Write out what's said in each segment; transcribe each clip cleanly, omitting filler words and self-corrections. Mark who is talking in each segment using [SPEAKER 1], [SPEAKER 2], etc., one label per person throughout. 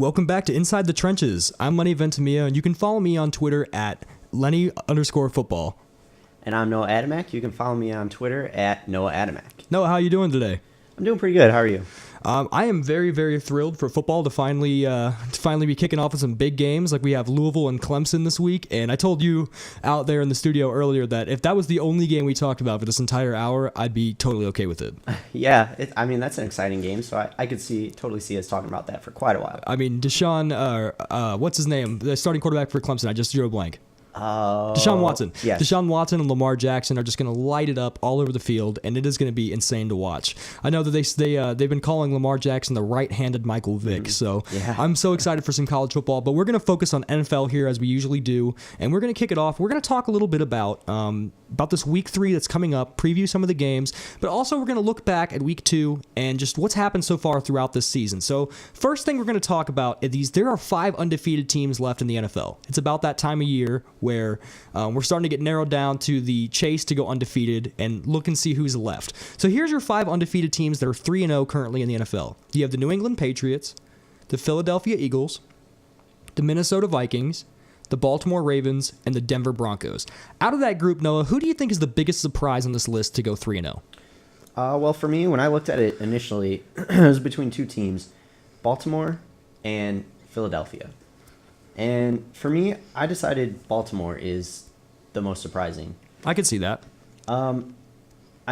[SPEAKER 1] Welcome back to Inside the Trenches. I'm Lenny Ventimiglia, and you can follow me on Twitter at Lenny_football.
[SPEAKER 2] And I'm Noah Adamek. You can follow me on Twitter at Noah Adamek.
[SPEAKER 1] Noah, how are you doing today?
[SPEAKER 2] I'm doing pretty good. How are you?
[SPEAKER 1] I am very, very thrilled for football to finally be kicking off with some big games. Like we have Louisville and Clemson this week, and I told you out there in the studio earlier that if that was the only game we talked about for this entire hour, I'd be totally okay with it.
[SPEAKER 2] Yeah, that's an exciting game, so I could totally see us talking about that for quite a while.
[SPEAKER 1] I mean, what's his name? The starting quarterback for Clemson. I just drew a blank. Deshaun Watson.
[SPEAKER 2] Yes.
[SPEAKER 1] Deshaun Watson and Lamar Jackson are just going to light it up all over the field, and it is going to be insane to watch. I know that they've been calling Lamar Jackson the right-handed Michael Vick, so yeah. I'm so excited for some college football. But we're going to focus on NFL here as we usually do, and we're going to kick it off. We're going to talk a little bit about this Week 3 that's coming up, preview some of the games, but also we're going to look back at Week 2 and just what's happened so far throughout this season. So first thing we're going to talk about is there are 5 undefeated teams left in the NFL. It's about that time of year where we're starting to get narrowed down to the chase to go undefeated and look and see who's left. So here's your 5 undefeated teams that are 3-0 currently in the NFL. You have the New England Patriots, the Philadelphia Eagles, the Minnesota Vikings, the Baltimore Ravens, and the Denver Broncos. Out of that group, Noah, who do you think is the biggest surprise on this list to go 3-0?
[SPEAKER 2] Well, for me, when I looked at it initially, it was between two teams, Baltimore and Philadelphia. And for me, I decided Baltimore is the most surprising.
[SPEAKER 1] I could see that.
[SPEAKER 2] I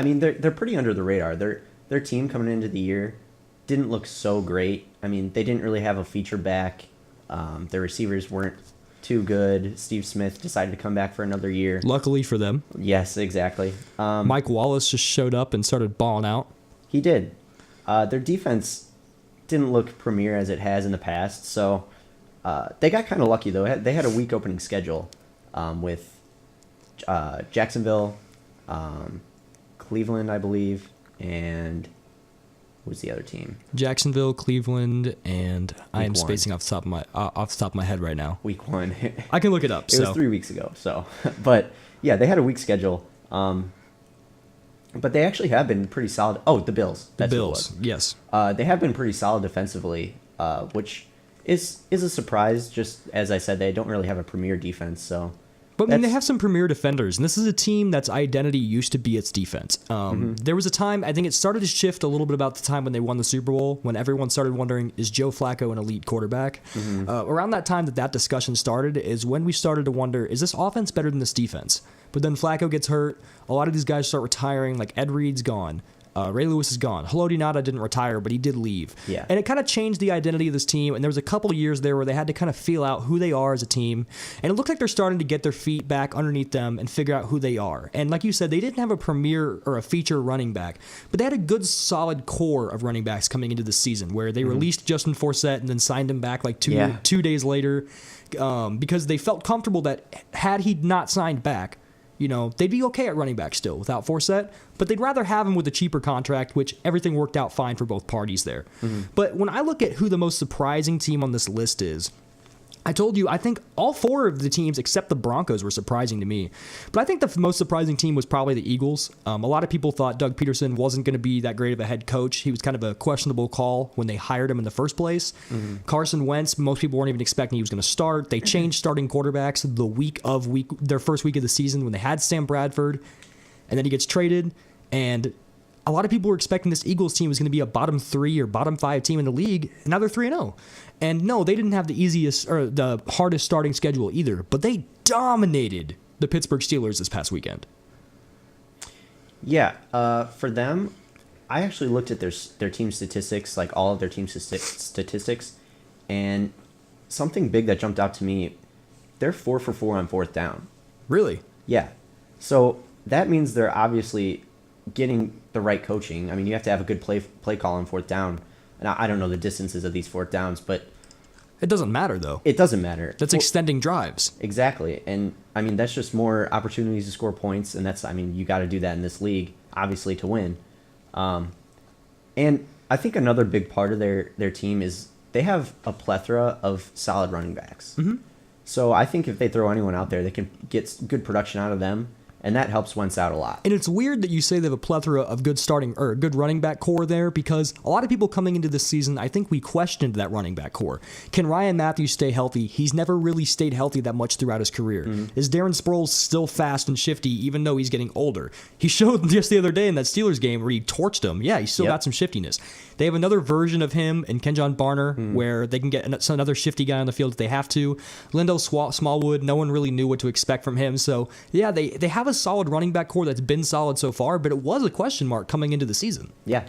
[SPEAKER 2] mean, they're pretty under the radar. Their team coming into the year didn't look so great. I mean, they didn't really have a feature back. Their receivers weren't too good. Steve Smith decided to come back for another year.
[SPEAKER 1] Luckily for them.
[SPEAKER 2] Yes, exactly.
[SPEAKER 1] Mike Wallace just showed up and started balling out.
[SPEAKER 2] He did. Their defense didn't look premier as it has in the past, so they got kind of lucky, though. They had a weak opening schedule with Jacksonville, Cleveland, I believe, and who's the other team?
[SPEAKER 1] Jacksonville, Cleveland, and I am
[SPEAKER 2] Week 1.
[SPEAKER 1] spacing off the top of my head right now.
[SPEAKER 2] Week 1.
[SPEAKER 1] I can look it up.
[SPEAKER 2] It was 3 weeks ago. So, but yeah, they had a weak schedule. But they actually have been pretty solid. Oh, the Bills.
[SPEAKER 1] That's the Bills. Yes.
[SPEAKER 2] They have been pretty solid defensively, which is a surprise. Just as I said, they don't really have a premier defense. So.
[SPEAKER 1] But I mean, they have some premier defenders, and this is a team that's identity used to be its defense. There was a time, I think it started to shift a little bit about the time when they won the Super Bowl, when everyone started wondering, is Joe Flacco an elite quarterback? Around that time that discussion started is when we started to wonder, is this offense better than this defense? But then Flacco gets hurt. A lot of these guys start retiring, like Ed Reed's gone. Ray Lewis is gone. Haloti Ngata didn't retire, but he did leave.
[SPEAKER 2] Yeah.
[SPEAKER 1] And it kind of changed the identity of this team, and there was a couple of years there where they had to kind of feel out who they are as a team, and it looked like they're starting to get their feet back underneath them and figure out who they are. And like you said, they didn't have a premier or a feature running back, but they had a good, solid core of running backs coming into the season where they released Justin Forsett and then signed him back like two days later because they felt comfortable that had he not signed back, they'd be okay at running back still without Forsett, but they'd rather have him with a cheaper contract, which everything worked out fine for both parties there. But when I look at who the most surprising team on this list is, I told you, I think all 4 of the teams except the Broncos were surprising to me. But I think the most surprising team was probably the Eagles. A lot of people thought Doug Peterson wasn't going to be that great of a head coach. He was kind of a questionable call when they hired him in the first place. Carson Wentz, most people weren't even expecting he was going to start. They changed starting quarterbacks their first week of the season when they had Sam Bradford. And then he gets traded. And a lot of people were expecting this Eagles team was going to be a bottom 3 or bottom 5 team in the league. And now they're 3-0. And no, they didn't have the easiest or the hardest starting schedule either, but they dominated the Pittsburgh Steelers this past weekend.
[SPEAKER 2] Yeah, for them, I actually looked at their team statistics, like all of their team statistics, and something big that jumped out to me, they're 4 for 4 on fourth down.
[SPEAKER 1] Really?
[SPEAKER 2] Yeah. So that means they're obviously getting the right coaching. I mean, you have to have a good play call on fourth down. And I don't know the distances of these fourth downs, but
[SPEAKER 1] it doesn't matter, though.
[SPEAKER 2] It doesn't matter.
[SPEAKER 1] That's extending drives.
[SPEAKER 2] Exactly. And, I mean, that's just more opportunities to score points, and you got to do that in this league, obviously, to win. And I think another big part of their team is they have a plethora of solid running backs. So I think if they throw anyone out there, they can get good production out of them. and that helps Wentz out a lot.
[SPEAKER 1] And it's weird that you say they have a plethora of good starting or good running back core there, because a lot of people coming into this season, I think we questioned that running back core. Can Ryan Matthews stay healthy? He's never really stayed healthy that much throughout his career. Is Darren Sproles still fast and shifty even though he's getting older? He showed just the other day in that Steelers game where he torched him. Yeah, he's still got some shiftiness. They have another version of him in Kenjon Barner where they can get another shifty guy on the field if they have to. Lindell Smallwood, no one really knew what to expect from him. So, yeah, they have a solid running back core that's been solid so far, but it was a question mark coming into the season.
[SPEAKER 2] Yeah,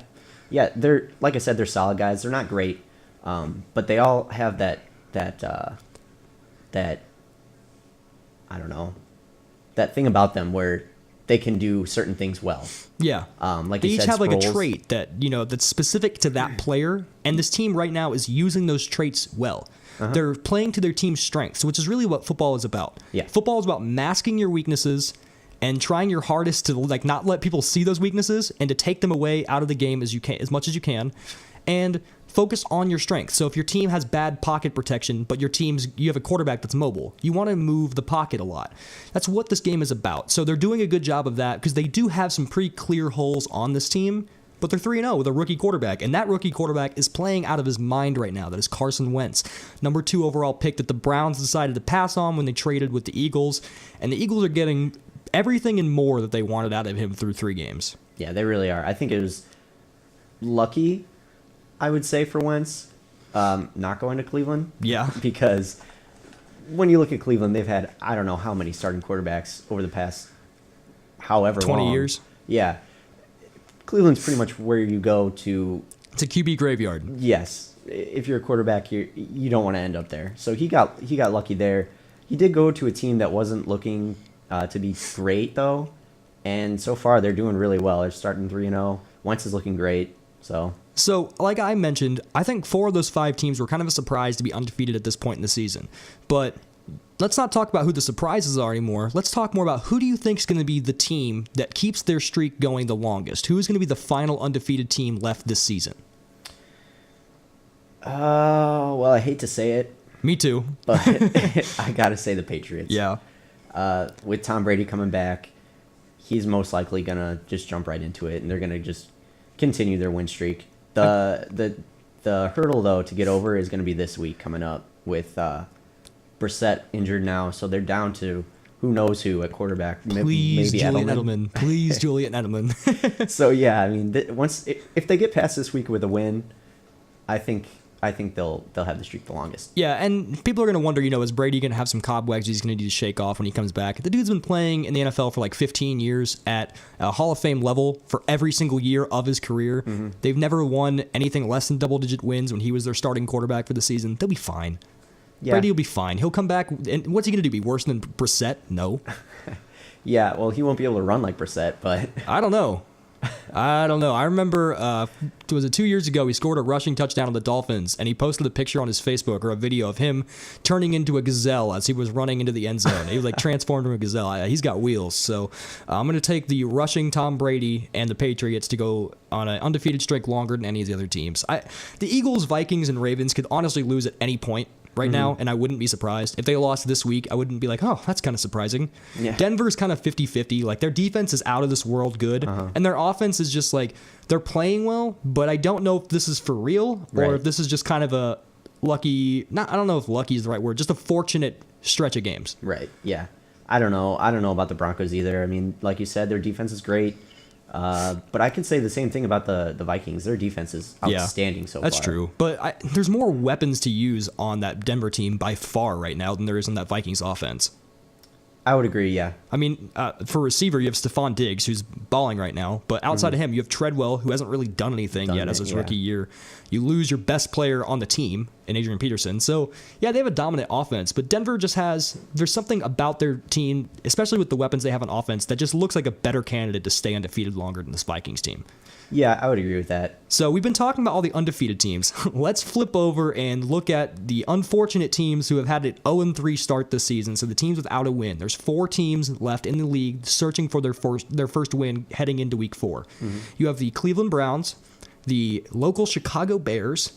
[SPEAKER 2] they're, like I said, they're solid guys. They're not great, but they all have that I don't know, that thing about them where they can do certain things well.
[SPEAKER 1] Yeah,
[SPEAKER 2] like
[SPEAKER 1] they
[SPEAKER 2] you
[SPEAKER 1] each
[SPEAKER 2] said,
[SPEAKER 1] have like a
[SPEAKER 2] Sproles.
[SPEAKER 1] trait that that's specific to that player, and this team right now is using those traits well. They're playing to their team's strengths, which is really what football is about.
[SPEAKER 2] Yeah.
[SPEAKER 1] Football is about masking your weaknesses and trying your hardest to like not let people see those weaknesses and to take them away out of the game as much as you can, and focus on your strengths. So if your team has bad pocket protection, but you have a quarterback that's mobile, you want to move the pocket a lot. That's what this game is about. So they're doing a good job of that because they do have some pretty clear holes on this team, but they're 3-0 with a rookie quarterback, and that rookie quarterback is playing out of his mind right now. That is Carson Wentz, number 2 overall pick that the Browns decided to pass on when they traded with the Eagles, and the Eagles are getting everything and more that they wanted out of him through 3 games.
[SPEAKER 2] Yeah, they really are. I think it was lucky, I would say, for Wentz not going to Cleveland.
[SPEAKER 1] Yeah.
[SPEAKER 2] Because when you look at Cleveland, they've had, I don't know how many starting quarterbacks over the past however
[SPEAKER 1] 20
[SPEAKER 2] long.
[SPEAKER 1] years.
[SPEAKER 2] Yeah. Cleveland's pretty much where you go to.
[SPEAKER 1] It's a QB graveyard.
[SPEAKER 2] Yes. If you're a quarterback, you don't want to end up there. So he got lucky there. He did go to a team that wasn't looking to be great, though. And so far, they're doing really well. They're starting 3-0. Wentz is looking great. So,
[SPEAKER 1] like I mentioned, I think 4 of those 5 teams were kind of a surprise to be undefeated at this point in the season. But let's not talk about who the surprises are anymore. Let's talk more about who do you think is going to be the team that keeps their streak going the longest? Who is going to be the final undefeated team left this season?
[SPEAKER 2] Well, I hate to say it.
[SPEAKER 1] Me too.
[SPEAKER 2] But I got to say the Patriots.
[SPEAKER 1] Yeah.
[SPEAKER 2] With Tom Brady coming back, he's most likely going to just jump right into it, and they're going to just continue their win streak. The hurdle, though, to get over is going to be this week coming up with Brissett injured now, so they're down to who knows who at quarterback.
[SPEAKER 1] Please,
[SPEAKER 2] maybe
[SPEAKER 1] Julian Edelman. Please, Julian Edelman.
[SPEAKER 2] So yeah, I mean, if they get past this week with a win, I think they'll have the streak the longest.
[SPEAKER 1] Yeah, and people are going to wonder, is Brady going to have some cobwebs he's going to need to shake off when he comes back? The dude's been playing in the NFL for like 15 years at a Hall of Fame level for every single year of his career. Mm-hmm. They've never won anything less than double-digit wins when he was their starting quarterback for the season. They'll be fine. Yeah. Brady will be fine. He'll come back, and what's he going to do? Be worse than Brissett? No.
[SPEAKER 2] Yeah, well, he won't be able to run like Brissett, but
[SPEAKER 1] I don't know. I remember, was it 2 years ago, he scored a rushing touchdown on the Dolphins, and he posted a picture on his Facebook or a video of him turning into a gazelle as he was running into the end zone. He was like transformed into a gazelle. He's got wheels. So I'm going to take the rushing Tom Brady and the Patriots to go on an undefeated streak longer than any of the other teams. The Eagles, Vikings, and Ravens could honestly lose at any point right now, and I wouldn't be surprised. If they lost this week, I wouldn't be like, oh, that's kind of surprising. Yeah. Denver's kind of 50-50. Like, their defense is out of this world good, and their offense is just like, they're playing well, but I don't know if this is for real or if this is just kind of a lucky, I don't know if lucky is the right word, just a fortunate stretch of games.
[SPEAKER 2] Right, yeah. I don't know about the Broncos either. I mean, like you said, their defense is great. But I can say the same thing about the Vikings. Their defense is outstanding so far. That's true.
[SPEAKER 1] But there's more weapons to use on that Denver team by far right now than there is on that Vikings offense.
[SPEAKER 2] I would agree, yeah.
[SPEAKER 1] I mean, for receiver, you have Stephon Diggs, who's balling right now. But outside of him, you have Treadwell, who hasn't really done anything yet as his rookie year. You lose your best player on the team in Adrian Peterson. So, yeah, they have a dominant offense. But Denver just there's something about their team, especially with the weapons they have on offense, that just looks like a better candidate to stay undefeated longer than this Vikings team.
[SPEAKER 2] Yeah, I would agree with that.
[SPEAKER 1] So we've been talking about all the undefeated teams. Let's flip over and look at the unfortunate teams who have had an 0-3 start this season. So the teams without a win. There's 4 teams left in the league searching for their first win heading into week 4. Mm-hmm. You have the Cleveland Browns, the local Chicago Bears,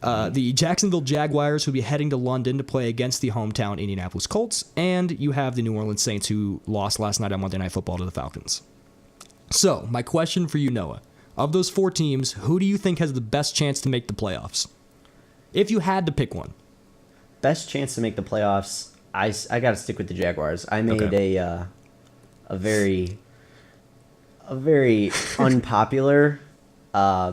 [SPEAKER 1] The Jacksonville Jaguars, who will be heading to London to play against the hometown Indianapolis Colts. And you have the New Orleans Saints, who lost last night on Monday Night Football to the Falcons. So, my question for you, Noah. Of those 4 teams, who do you think has the best chance to make the playoffs? If you had to pick one.
[SPEAKER 2] Best chance to make the playoffs, I got to stick with the Jaguars. I made a very unpopular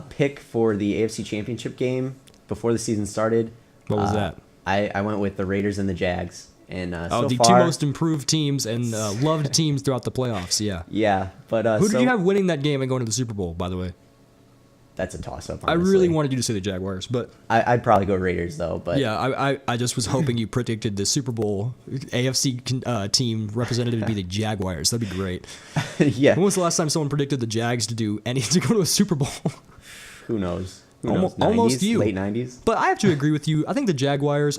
[SPEAKER 2] pick for the AFC Championship game before the season started.
[SPEAKER 1] What was that?
[SPEAKER 2] I went with the Raiders and the Jags. And so
[SPEAKER 1] the
[SPEAKER 2] far,
[SPEAKER 1] 2 most improved teams and loved teams throughout the playoffs, yeah.
[SPEAKER 2] Yeah, but
[SPEAKER 1] who did you have winning that game and going to the Super Bowl, by the way?
[SPEAKER 2] That's a toss-up, honestly.
[SPEAKER 1] I really wanted you to say the Jaguars, but...
[SPEAKER 2] I'd probably go Raiders, though. But
[SPEAKER 1] yeah, I just was hoping you predicted the Super Bowl AFC team representative to be the Jaguars. That'd be great.
[SPEAKER 2] Yeah.
[SPEAKER 1] When was the last time someone predicted the Jags to go to a Super Bowl?
[SPEAKER 2] Who knows?
[SPEAKER 1] Almost
[SPEAKER 2] 90s,
[SPEAKER 1] you.
[SPEAKER 2] Late 90s.
[SPEAKER 1] But I have to agree with you. I think the Jaguars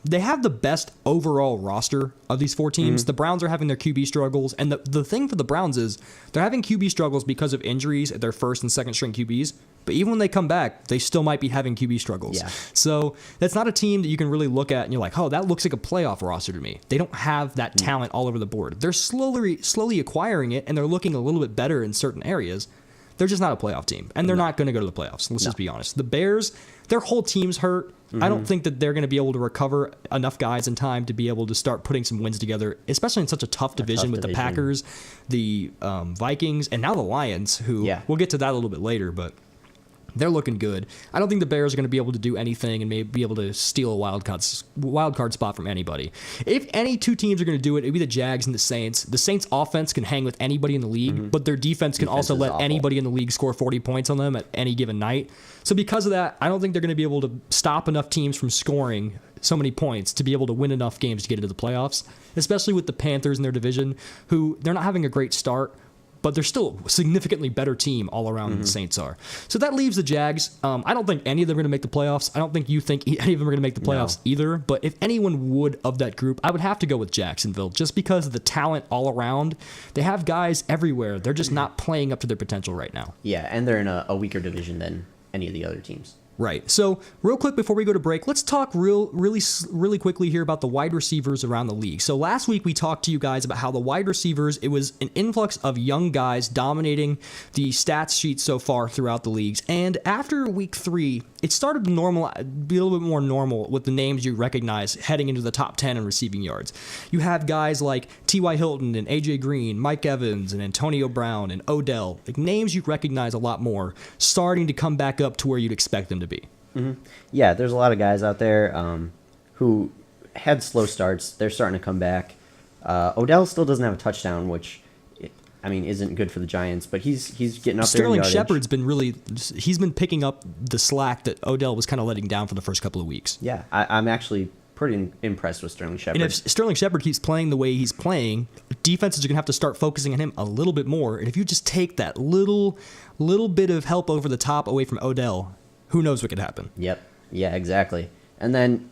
[SPEAKER 1] they have the best overall roster of these 4 teams. Mm-hmm. The Browns are having their QB struggles. And the thing for the Browns is they're having QB struggles because of injuries at their first and second string QBs. But even when they come back, they still might be having QB struggles.
[SPEAKER 2] Yeah.
[SPEAKER 1] So that's not a team that you can really look at and you're like, oh, that looks like a playoff roster to me. They don't have that talent all over the board. They're slowly acquiring it, and they're looking a little bit better in certain areas. They're just not a playoff team, and they're not going to go to the playoffs. Let's just be honest. The Bears, their whole team's hurt. Mm-hmm. I don't think that they're going to be able to recover enough guys in time to be able to start putting some wins together, especially in such a tough division with the Packers, the Vikings, and now the Lions, who we'll get to that a little bit later, but they're looking good. I don't think the Bears are going to be able to do anything and maybe be able to steal a wild card spot from anybody. If any 2 teams are going to do it, it'd be the Jags and the Saints. The Saints' offense can hang with anybody in the league, but their defense can also let anybody in the league score 40 points on them at any given night. So because of that, I don't think they're going to be able to stop enough teams from scoring so many points to be able to win enough games to get into the playoffs, especially with the Panthers in their division, who they're not having a great start, but they're still a significantly better team all around than the Saints are. So that leaves the Jags. I don't think any of them are going to make the playoffs. I don't think you think any of them are going to make the playoffs either. But if anyone would of that group, I would have to go with Jacksonville just because of the talent all around. They have guys everywhere. They're just not playing up to their potential right now.
[SPEAKER 2] Yeah, and they're in a weaker division than any of the other teams.
[SPEAKER 1] Right. So real quick before we go to break, let's talk really quickly here about the wide receivers around the league. So last week we talked to you guys about how the wide receivers, it was an influx of young guys dominating the stats sheet so far throughout the leagues. And after week 3, it started to be a little bit more normal with the names you recognize heading into the top 10 in receiving yards. You have guys like T.Y. Hilton and A.J. Green, Mike Evans and Antonio Brown and Odell, like names you recognize a lot more, starting to come back up to where you'd expect them to be.
[SPEAKER 2] Mm-hmm. Yeah, there's a lot of guys out there who had slow starts. They're starting to come back. Odell still doesn't have a touchdown, which isn't good for the Giants, but he's getting up there in yardage.
[SPEAKER 1] Shepard's been picking up the slack that Odell was kind of letting down for the first couple of weeks.
[SPEAKER 2] Yeah, I'm actually pretty impressed with Sterling Shepard.
[SPEAKER 1] And if Sterling Shepard keeps playing the way he's playing, defenses are going to have to start focusing on him a little bit more. And if you just take that little bit of help over the top away from Odell, who knows what could happen.
[SPEAKER 2] Yep. Yeah, exactly. And then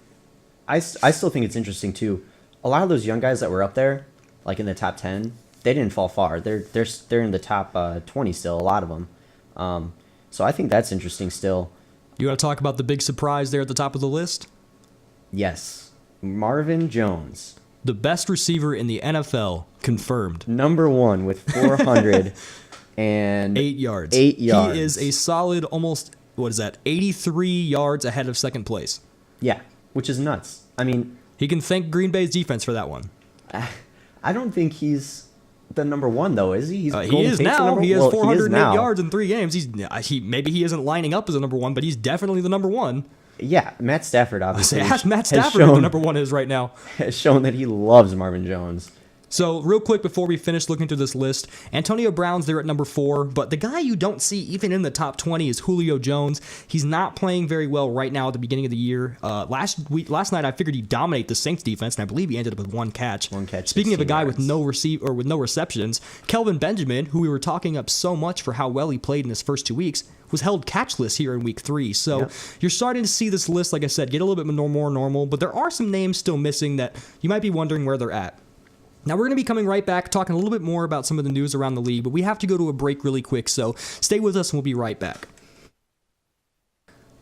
[SPEAKER 2] I still think it's interesting, too. A lot of those young guys that were up there, like in the top 10, they didn't fall far. They're in the top 20 still, a lot of them. So I think that's interesting still.
[SPEAKER 1] You want to talk about the big surprise there at the top of the list?
[SPEAKER 2] Yes. Marvin Jones.
[SPEAKER 1] The best receiver in the NFL, confirmed.
[SPEAKER 2] Number 1 with 400 and
[SPEAKER 1] 8 yards.
[SPEAKER 2] 8 yards.
[SPEAKER 1] He is a solid almost... 83 yards ahead of second place.
[SPEAKER 2] Yeah, which is nuts. I mean...
[SPEAKER 1] He can thank Green Bay's defense for that one.
[SPEAKER 2] I don't think he's the number 1, though, is he?
[SPEAKER 1] He is now. He has 408 yards in 3 games. Maybe he isn't lining up as a number 1, but he's definitely the number 1.
[SPEAKER 2] Yeah, Matt Stafford, obviously.
[SPEAKER 1] Ask Matt Stafford who the number 1 is right now.
[SPEAKER 2] Has shown that he loves Marvin Jones.
[SPEAKER 1] So real quick before we finish looking through this list, Antonio Brown's there at number 4, but the guy you don't see even in the top 20 is Julio Jones. He's not playing very well right now at the beginning of the year. Last night I figured he'd dominate the Saints defense, and I believe he ended up with 1 catch. Speaking of a guy with no receptions, Kelvin Benjamin, who we were talking up so much for how well he played in his first 2 weeks, was held catchless here in week 3. So You're starting to see this list, like I said, get a little bit more normal, but there are some names still missing that you might be wondering where they're at. Now, we're going to be coming right back, talking a little bit more about some of the news around the league, but we have to go to a break really quick, so stay with us and we'll be right back.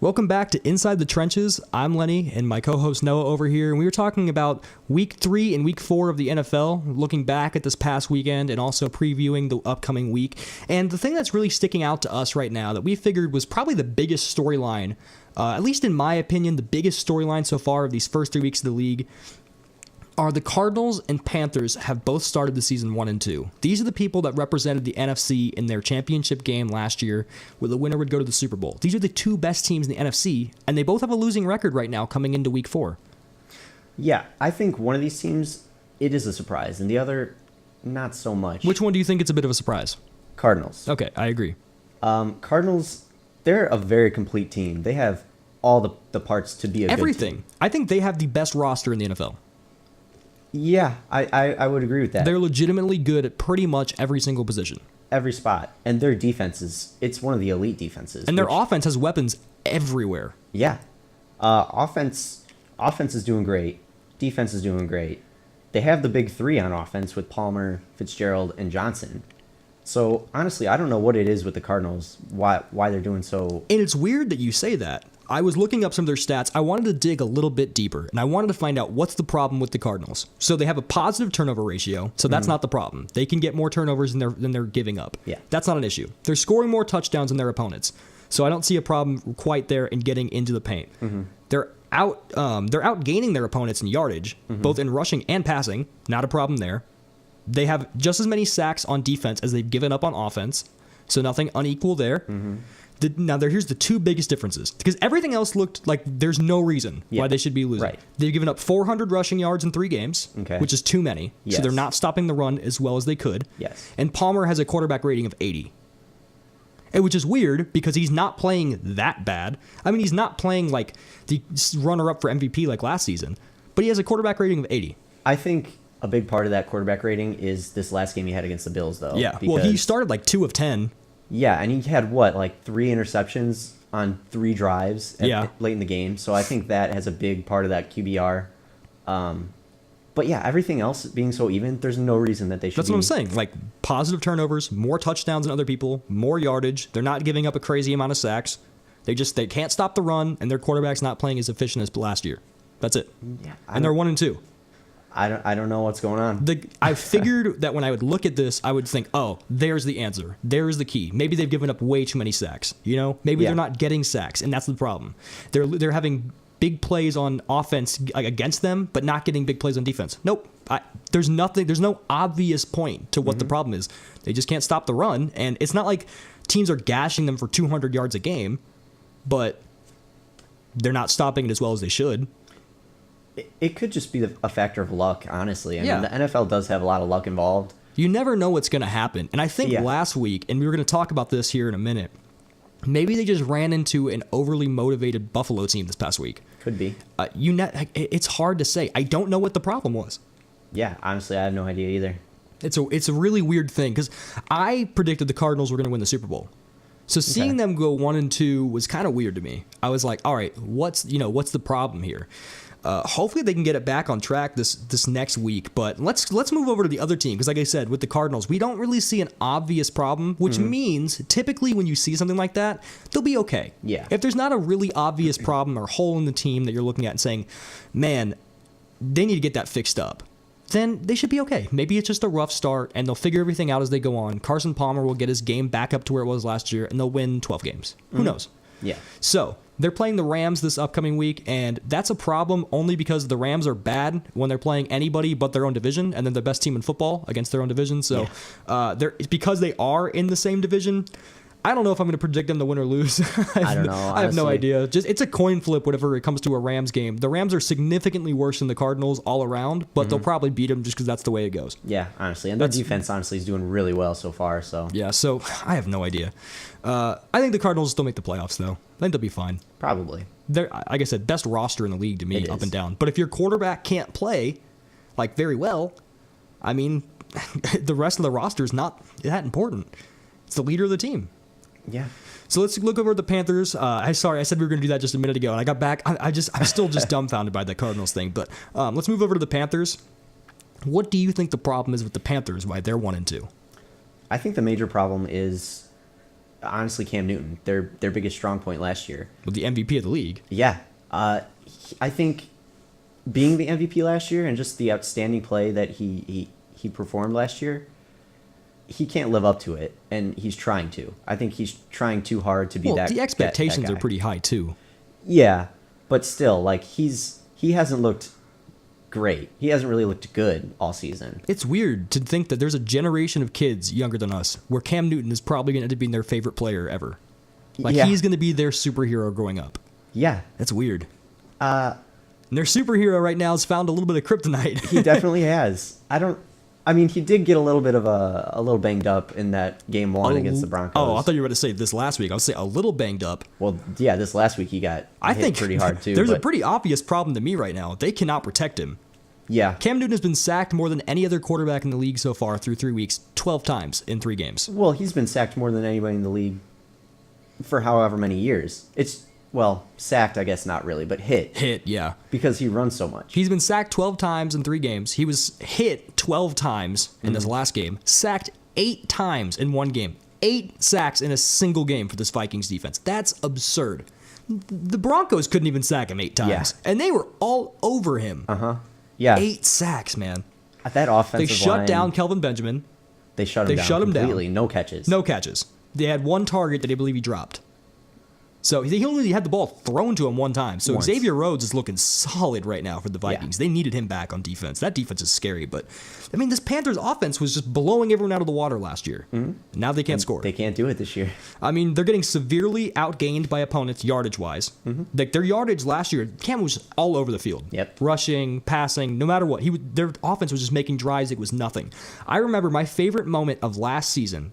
[SPEAKER 1] Welcome back to Inside the Trenches. I'm Lenny and my co-host Noah over here, and we were talking about Week 3 and Week 4 of the NFL, looking back at this past weekend and also previewing the upcoming week. And the thing that's really sticking out to us right now that we figured was probably the biggest storyline, at least in my opinion, the biggest storyline so far of these first 3 weeks of the league, are the Cardinals and Panthers have both started the season 1-2. These are the people that represented the NFC in their championship game last year, where the winner would go to the Super Bowl. These are the 2 best teams in the NFC, and they both have a losing record right now coming into Week 4.
[SPEAKER 2] Yeah, I think one of these teams, it is a surprise, and the other, not so much.
[SPEAKER 1] Which one do you think it's a bit of a surprise?
[SPEAKER 2] Cardinals.
[SPEAKER 1] Okay, I agree.
[SPEAKER 2] Cardinals, they're a very complete team. They have all the parts to be a
[SPEAKER 1] Everything.
[SPEAKER 2] good team.
[SPEAKER 1] I think they have the best roster in the NFL.
[SPEAKER 2] Yeah, I would agree with that.
[SPEAKER 1] They're legitimately good at pretty much every single position.
[SPEAKER 2] Every spot. And their defense it's one of the elite defenses.
[SPEAKER 1] And their offense has weapons everywhere.
[SPEAKER 2] Yeah. Offense is doing great. Defense is doing great. They have the big 3 on offense with Palmer, Fitzgerald, and Johnson. So, honestly, I don't know what it is with the Cardinals, why they're doing so.
[SPEAKER 1] And it's weird that you say that. I was looking up some of their stats. I wanted to dig a little bit deeper, and I wanted to find out what's the problem with the Cardinals. So they have a positive turnover ratio, so that's not the problem. They can get more turnovers than they're giving up.
[SPEAKER 2] Yeah.
[SPEAKER 1] That's not an issue. They're scoring more touchdowns than their opponents, so I don't see a problem quite there in getting into the paint. Mm-hmm. They're outgaining their opponents in yardage, both in rushing and passing. Not a problem there. They have just as many sacks on defense as they've given up on offense, so nothing unequal there. Mm-hmm. Now, here's the 2 biggest differences, because everything else looked like there's no reason why they should be losing. Right. They've given up 400 rushing yards in 3 games, which is too many. Yes. So they're not stopping the run as well as they could.
[SPEAKER 2] Yes.
[SPEAKER 1] And Palmer has a quarterback rating of 80. Which is weird because he's not playing that bad. I mean, he's not playing like the runner-up for MVP like last season, but he has a quarterback rating of 80.
[SPEAKER 2] I think a big part of that quarterback rating is this last game he had against the Bills, though.
[SPEAKER 1] Yeah, well, he started like 2 of 10.
[SPEAKER 2] Yeah, and he had, 3 interceptions on 3 drives late in the game. So I think that has a big part of that QBR. But yeah, everything else being so even, there's no reason that they should.
[SPEAKER 1] That's what I'm saying. Like, positive turnovers, more touchdowns than other people, more yardage. They're not giving up a crazy amount of sacks. They can't stop the run, and their quarterback's not playing as efficient as last year. That's it. Yeah, and they're 1-2.
[SPEAKER 2] I don't know what's going on.
[SPEAKER 1] I figured that when I would look at this, I would think, oh, there's the answer. There's the key. Maybe they've given up way too many sacks. Maybe they're not getting sacks, and that's the problem. They're having big plays on offense against them, but not getting big plays on defense. Nope. There's no obvious point to what the problem is. They just can't stop the run, and it's not like teams are gashing them for 200 yards a game, but they're not stopping it as well as they should.
[SPEAKER 2] It could just be a factor of luck, honestly. I mean, the NFL does have a lot of luck involved.
[SPEAKER 1] You never know what's going to happen. And I think last week, and we were going to talk about this here in a minute, maybe they just ran into an overly motivated Buffalo team this past week.
[SPEAKER 2] Could be.
[SPEAKER 1] It's hard to say. I don't know what the problem was.
[SPEAKER 2] Yeah, honestly, I have no idea either.
[SPEAKER 1] It's a really weird thing, because I predicted the Cardinals were going to win the Super Bowl. So seeing them go 1-2 was kind of weird to me. I was like, all right, what's the problem here? Hopefully they can get it back on track this next week. But let's move over to the other team, because like I said, with the Cardinals, we don't really see an obvious problem, which means typically when you see something like that, they'll be okay.
[SPEAKER 2] Yeah.
[SPEAKER 1] If there's not a really obvious problem or hole in the team that you're looking at and saying, man, they need to get that fixed up, then they should be okay. Maybe it's just a rough start, and they'll figure everything out as they go on. Carson Palmer will get his game back up to where it was last year, and they'll win 12 games. Who knows?
[SPEAKER 2] Yeah.
[SPEAKER 1] So they're playing the Rams this upcoming week, and that's a problem only because the Rams are bad when they're playing anybody but their own division, and they're the best team in football against their own division. So because they are in the same division, I don't know if I'm going to predict them to win or lose.
[SPEAKER 2] I don't know.
[SPEAKER 1] I have no idea. It's a coin flip whenever it comes to a Rams game. The Rams are significantly worse than the Cardinals all around, but they'll probably beat them just because that's the way it goes.
[SPEAKER 2] Yeah, honestly. And their defense, honestly, is doing really well so far. So
[SPEAKER 1] yeah, so I have no idea. I think the Cardinals still make the playoffs, though. I think they'll be fine.
[SPEAKER 2] Probably.
[SPEAKER 1] They're, like I said, best roster in the league to me, up and down. But if your quarterback can't play, very well, I mean, the rest of the roster is not that important. It's the leader of the team.
[SPEAKER 2] Yeah.
[SPEAKER 1] So let's look over at the Panthers. I said we were going to do that just a minute ago, and I got back. I'm still just dumbfounded by the Cardinals thing. But let's move over to the Panthers. What do you think the problem is with the Panthers? Why they're 1-2?
[SPEAKER 2] I think the major problem is honestly Cam Newton, their biggest strong point last year.
[SPEAKER 1] With the MVP of the league.
[SPEAKER 2] Yeah. I think being the MVP last year and just the outstanding play that he performed last year, he can't live up to it, and he's trying to. I think he's trying too hard to be that.
[SPEAKER 1] The expectations
[SPEAKER 2] that
[SPEAKER 1] are pretty high too.
[SPEAKER 2] Yeah, but still, like he hasn't looked great. He hasn't really looked good all season.
[SPEAKER 1] It's weird to think that there's a generation of kids younger than us where Cam Newton is probably going to end up being their favorite player ever. Like he's going to be their superhero growing up.
[SPEAKER 2] Yeah,
[SPEAKER 1] that's weird. And their superhero right now has found a little bit of kryptonite.
[SPEAKER 2] He definitely has. I mean, he did get a little bit of a little banged up in that game 1 against the Broncos.
[SPEAKER 1] Oh, I thought you were going to say this last week. I was saying a little banged up.
[SPEAKER 2] Well, yeah, this last week he got hit pretty hard too.
[SPEAKER 1] There's a pretty obvious problem to me right now. They cannot protect him.
[SPEAKER 2] Yeah.
[SPEAKER 1] Cam Newton has been sacked more than any other quarterback in the league so far through 3 weeks, 12 times in 3 games.
[SPEAKER 2] Well, he's been sacked more than anybody in the league for however many years. Sacked, I guess not really, but hit.
[SPEAKER 1] Hit, yeah.
[SPEAKER 2] Because he runs so much.
[SPEAKER 1] He's been sacked 12 times in 3 games. He was hit 12 times in this last game. Sacked 8 times in 1 game. 8 sacks in a single game for this Vikings defense. That's absurd. The Broncos couldn't even sack him 8 times. Yeah. And they were all over him.
[SPEAKER 2] Uh-huh. Yeah.
[SPEAKER 1] 8 sacks, man.
[SPEAKER 2] At that offensive line.
[SPEAKER 1] They shut down Kelvin Benjamin.
[SPEAKER 2] They shut him down completely. No catches.
[SPEAKER 1] No catches. They had 1 target that I believe he dropped. So he only had the ball thrown to him 1 time. So Xavier Rhodes is looking solid right now for the Vikings. Yeah. They needed him back on defense. That defense is scary. But, I mean, this Panthers offense was just blowing everyone out of the water last year. Mm-hmm. Now they can't score.
[SPEAKER 2] They can't do it this year.
[SPEAKER 1] I mean, they're getting severely outgained by opponents yardage-wise. Mm-hmm. Like their yardage last year, Cam was all over the field.
[SPEAKER 2] Yep.
[SPEAKER 1] Rushing, passing, no matter what. Their offense was just making drives. It was nothing. I remember my favorite moment of last season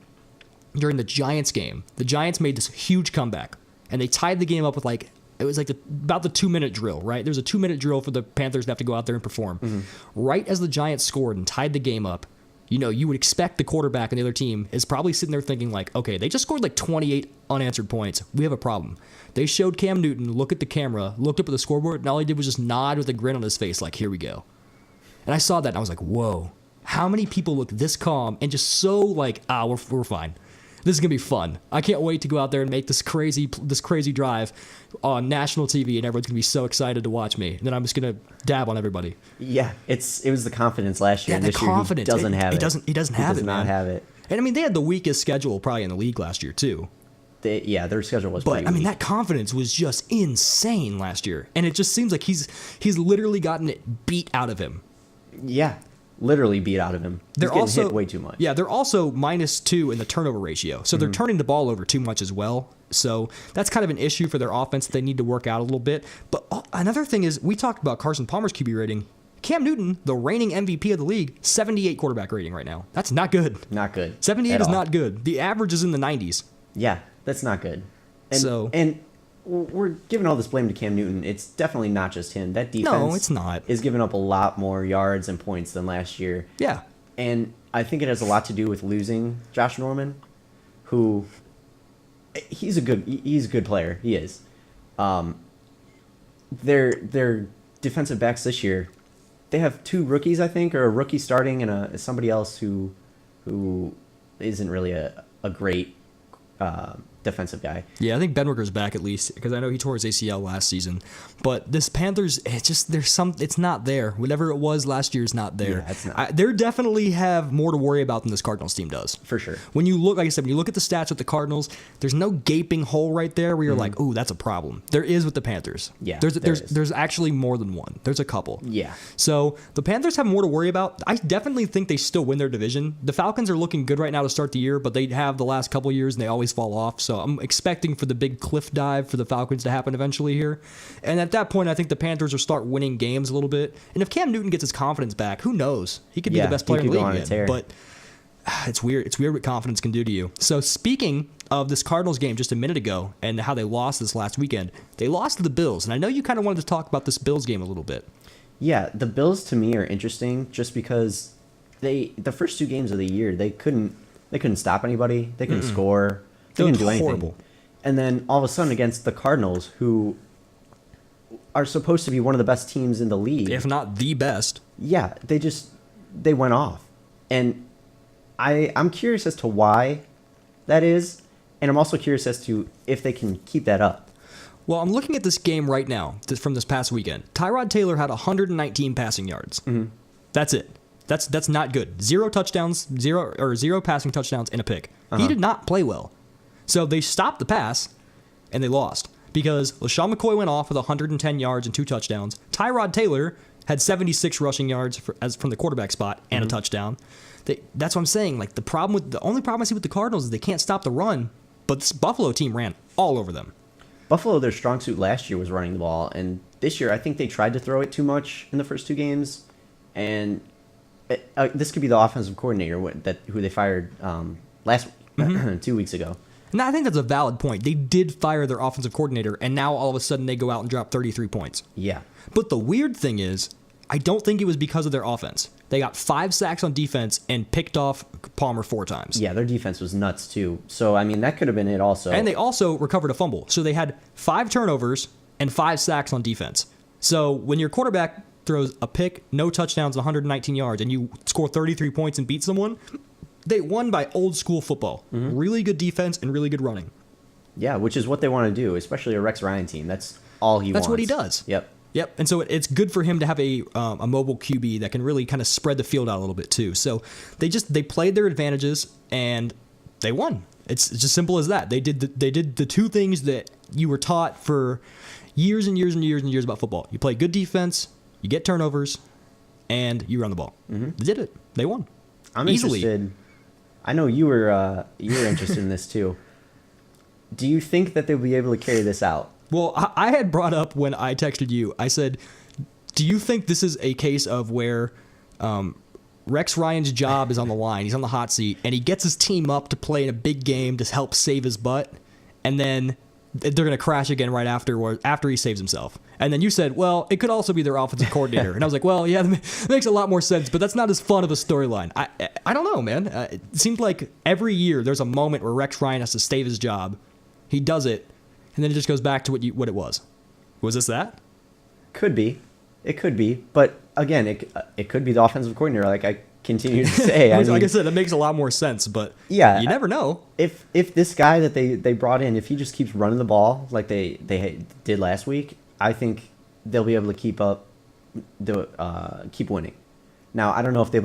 [SPEAKER 1] during the Giants game. The Giants made this huge comeback. And they tied the game up with about the 2-minute drill, right? There's a 2-minute drill for the Panthers to have to go out there and perform. Mm-hmm. Right as the Giants scored and tied the game up, you would expect the quarterback and the other team is probably sitting there thinking like, okay, they just scored like 28 unanswered points. We have a problem. They showed Cam Newton look at the camera, looked up at the scoreboard, and all he did was just nod with a grin on his face like, here we go. And I saw that and I was like, whoa, how many people look this calm and just so like, we're fine. This is going to be fun. I can't wait to go out there and make this crazy drive on national TV, and everyone's going to be so excited to watch me. And then I'm just going to dab on everybody.
[SPEAKER 2] Yeah, it was the confidence last year.
[SPEAKER 1] Yeah,
[SPEAKER 2] and this
[SPEAKER 1] confidence.
[SPEAKER 2] Year he doesn't have it.
[SPEAKER 1] He doesn't have it, man.
[SPEAKER 2] He does not have it.
[SPEAKER 1] And I mean, they had the weakest schedule probably in the league last year, too.
[SPEAKER 2] Their schedule was pretty weak.
[SPEAKER 1] But, I mean, that confidence was just insane last year. And it just seems like he's literally gotten it beat out of him.
[SPEAKER 2] Yeah. Literally beat out of him. He's getting hit way too much.
[SPEAKER 1] Yeah, they're also -2 in the turnover ratio. So they're turning the ball over too much as well. So that's kind of an issue for their offense that they need to work out a little bit. But another thing is, we talked about Carson Palmer's QB rating. Cam Newton, the reigning MVP of the league, 78 quarterback rating right now. That's not good.
[SPEAKER 2] Not good.
[SPEAKER 1] 78 is not good. The average is in the 90s.
[SPEAKER 2] Yeah, that's not good. And we're giving all this blame to Cam Newton. It's definitely not just him. That defense is giving up a lot more yards and points than last year.
[SPEAKER 1] Yeah.
[SPEAKER 2] And I think it has a lot to do with losing Josh Norman, who he's a good player. He is. Their defensive backs this year, they have 2 rookies, I think, or a rookie starting and somebody else who isn't really a great defensive guy.
[SPEAKER 1] Yeah, I think Ben Ricker's back at least, because I know he tore his ACL last season. But this Panthers, it's not there. Whatever it was last year is not there.
[SPEAKER 2] Yeah, it's not.
[SPEAKER 1] They definitely have more to worry about than this Cardinals team does.
[SPEAKER 2] For sure.
[SPEAKER 1] When you look, like I said, when you look at the stats with the Cardinals, there's no gaping hole right there where you're like, ooh, that's a problem. There is with the Panthers.
[SPEAKER 2] Yeah,
[SPEAKER 1] there's actually more than one. There's a couple.
[SPEAKER 2] Yeah.
[SPEAKER 1] So the Panthers have more to worry about. I definitely think they still win their division. The Falcons are looking good right now to start the year, but they have the last couple years and they always fall off. So I'm expecting for the big cliff dive for the Falcons to happen eventually here. And at that point, I think the Panthers will start winning games a little bit. And if Cam Newton gets his confidence back, who knows? He could be the best player in the league again. But it's weird. It's weird what confidence can do to you. So speaking of this Cardinals game just a minute ago and how they lost this last weekend, they lost to the Bills. And I know you kind of wanted to talk about this Bills game a little bit.
[SPEAKER 2] Yeah, the Bills to me are interesting just because the first 2 games of the year, they couldn't stop anybody. They couldn't score. They couldn't do anything. Horrible. And then all of a sudden against the Cardinals, who are supposed to be one of the best teams in the league,
[SPEAKER 1] if not the best.
[SPEAKER 2] Yeah, they went off. And I'm curious as to why that is. And I'm also curious as to if they can keep that up.
[SPEAKER 1] Well, I'm looking at this game right now from this past weekend. Tyrod Taylor had 119 passing yards.
[SPEAKER 2] Mm-hmm.
[SPEAKER 1] That's it. That's not good. 0 touchdowns, zero passing touchdowns, and a pick. He did not play well. So they stopped the pass, and they lost. Because LaShawn McCoy went off with 110 yards and 2 touchdowns. Tyrod Taylor had 76 rushing yards from the quarterback spot and a touchdown. That's what I'm saying. Like the only problem I see with the Cardinals is they can't stop the run, but this Buffalo team ran all over them.
[SPEAKER 2] Buffalo, their strong suit last year was running the ball, and this year I think they tried to throw it too much in the first 2 games, and this could be the offensive coordinator who they fired last week, 2 weeks ago.
[SPEAKER 1] And I think that's a valid point. They did fire their offensive coordinator, and now all of a sudden they go out and drop 33 points.
[SPEAKER 2] Yeah.
[SPEAKER 1] But the weird thing is, I don't think it was because of their offense. They got 5 sacks on defense and picked off Palmer 4 times.
[SPEAKER 2] Yeah, their defense was nuts too. So, I mean, that could have been it also.
[SPEAKER 1] And they also recovered a fumble. So they had 5 turnovers and 5 sacks on defense. So when your quarterback throws a pick, no touchdowns, 119 yards, and you score 33 points and beat someone, they won by old school football. Really good defense and really good running.
[SPEAKER 2] Yeah, which is what they want to do, especially a Rex Ryan team. That's all he wants.
[SPEAKER 1] That's what he does.
[SPEAKER 2] Yep.
[SPEAKER 1] And so it's good for him to have a mobile QB that can really kind of spread the field out a little bit too. So they played their advantages and they won. It's just simple as that. They did the 2 things that you were taught for years and years and years and years about football. You play good defense, you get turnovers, and you run the ball. They did it. They won.
[SPEAKER 2] I'm
[SPEAKER 1] easily.
[SPEAKER 2] Interested. I know you were interested in this too. Do you think that they'll be able to carry this out?
[SPEAKER 1] Well, I had brought up when I texted you, I said, do you think this is a case of where Rex Ryan's job is on the line, he's on the hot seat, and he gets his team up to play in a big game to help save his butt, and then they're going to crash again right after he saves himself? And then you said, well, it could also be their offensive coordinator. And I was like, well, yeah, that makes a lot more sense, but that's not as fun of a storyline. I don't know, man. It seems like every year there's a moment where Rex Ryan has to save his job. He does it, and then it just goes back to what it was. Was this that?
[SPEAKER 2] Could be. It could be. But again, it could be the offensive coordinator, like I continue to say.
[SPEAKER 1] Like I said, it makes a lot more sense, but
[SPEAKER 2] yeah,
[SPEAKER 1] you never know.
[SPEAKER 2] If this guy that they brought in, if he just keeps running the ball like they did last week, I think they'll be able to keep winning. Now, I don't know if they'll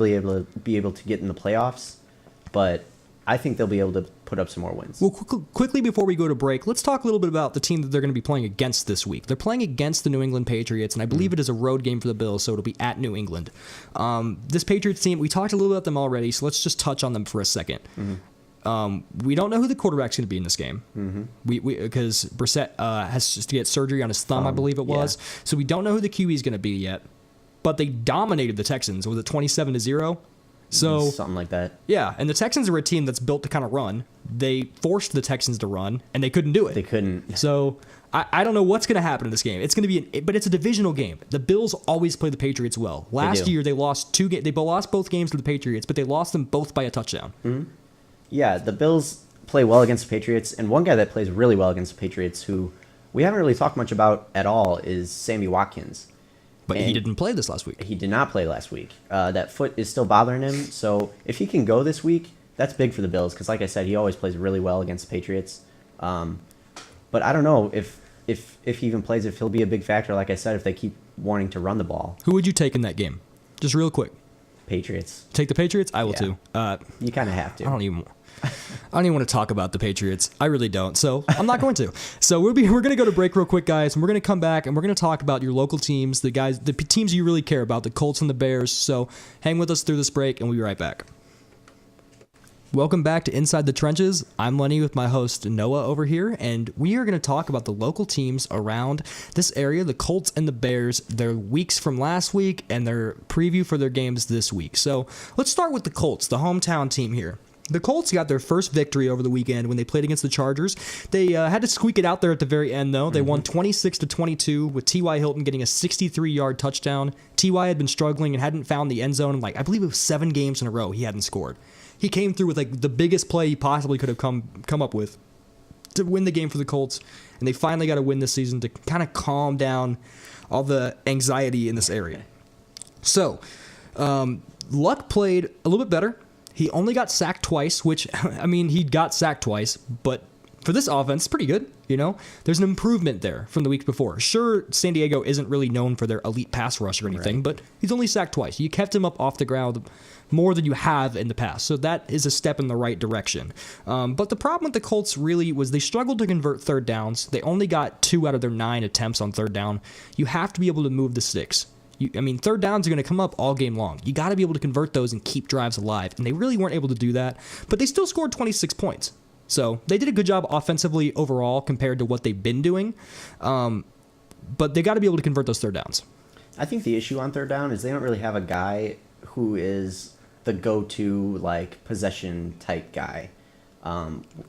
[SPEAKER 2] be able to get in the playoffs, but I think they'll be able to put up some more wins.
[SPEAKER 1] Well, quickly before we go to break, let's talk a little bit about the team that they're going to be playing against this week. They're playing against the New England Patriots, and I believe it is a road game for the Bills, so it'll be at New England. This Patriots team, we talked a little about them already, so let's just touch on them for a second. We don't know who the quarterback's going to be in this game. Because Brissett has to get surgery on his thumb, I believe it was. Yeah. So we don't know who the QB is going to be yet. But they dominated the Texans. Was it 27-0? So
[SPEAKER 2] something like that.
[SPEAKER 1] Yeah, and the Texans are a team that's built to kind of run. They forced the Texans to run, and they couldn't do it.
[SPEAKER 2] They couldn't.
[SPEAKER 1] So I don't know what's going to happen in this game. It's going to be, but it's a divisional game. The Bills always play the Patriots well. Last year they lost they lost both games to the Patriots, but they lost them both by a touchdown.
[SPEAKER 2] Yeah, the Bills play well against the Patriots, and one guy that plays really well against the Patriots, who we haven't really talked much about at all, is Sammy Watkins.
[SPEAKER 1] But he didn't play this last week.
[SPEAKER 2] He did not play last week. That foot is still bothering him. So if he can go this week, that's big for the Bills. Because like I said, he always plays really well against the Patriots. But I don't know if he even plays, if he'll be a big factor. Like I said, if they keep wanting to run the ball.
[SPEAKER 1] Who would you take in that game? Just real quick.
[SPEAKER 2] Patriots.
[SPEAKER 1] Take the Patriots? I will too.
[SPEAKER 2] You kind of have to.
[SPEAKER 1] I don't even want to talk about the Patriots. I really don't. So I'm not going to. So we're going to go to break real quick, guys, and we're going to come back and we're going to talk about your local teams, the teams you really care about, the Colts and the Bears. So hang with us through this break, and we'll be right back. Welcome back to Inside the Trenches. I'm Lenny with my host Noah over here, and we are going to talk about the local teams around this area, the Colts and the Bears, their weeks from last week, and their preview for their games this week. So let's start with the Colts, the hometown team here. The Colts got their first victory over the weekend when they played against the Chargers. They had to squeak it out there at the very end, though. They won 26-22 with T.Y. Hilton getting a 63-yard touchdown. T.Y. had been struggling and hadn't found the end zone in, I believe it was 7 games in a row he hadn't scored. He came through with the biggest play he possibly could have come up with to win the game for the Colts, and they finally got a win this season to kind of calm down all the anxiety in this area. So, Luck played a little bit better. He only got sacked twice, which, I mean, he got sacked twice, but for this offense, pretty good. There's an improvement there from the week before. Sure, San Diego isn't really known for their elite pass rush or anything,
[SPEAKER 2] Right.
[SPEAKER 1] but he's only sacked twice. You kept him up off the ground more than you have in the past, so that is a step in the right direction. But the problem with the Colts really was they struggled to convert third downs. They only got 2 out of their 9 attempts on third down. You have to be able to move the sticks. Third downs are going to come up all game long. You got to be able to convert those and keep drives alive, and they really weren't able to do that, but they still scored 26 points. So they did a good job offensively overall compared to what they've been doing, but they got to be able to convert those third downs.
[SPEAKER 2] I think the issue on third down is they don't really have a guy who is the go-to possession type guy.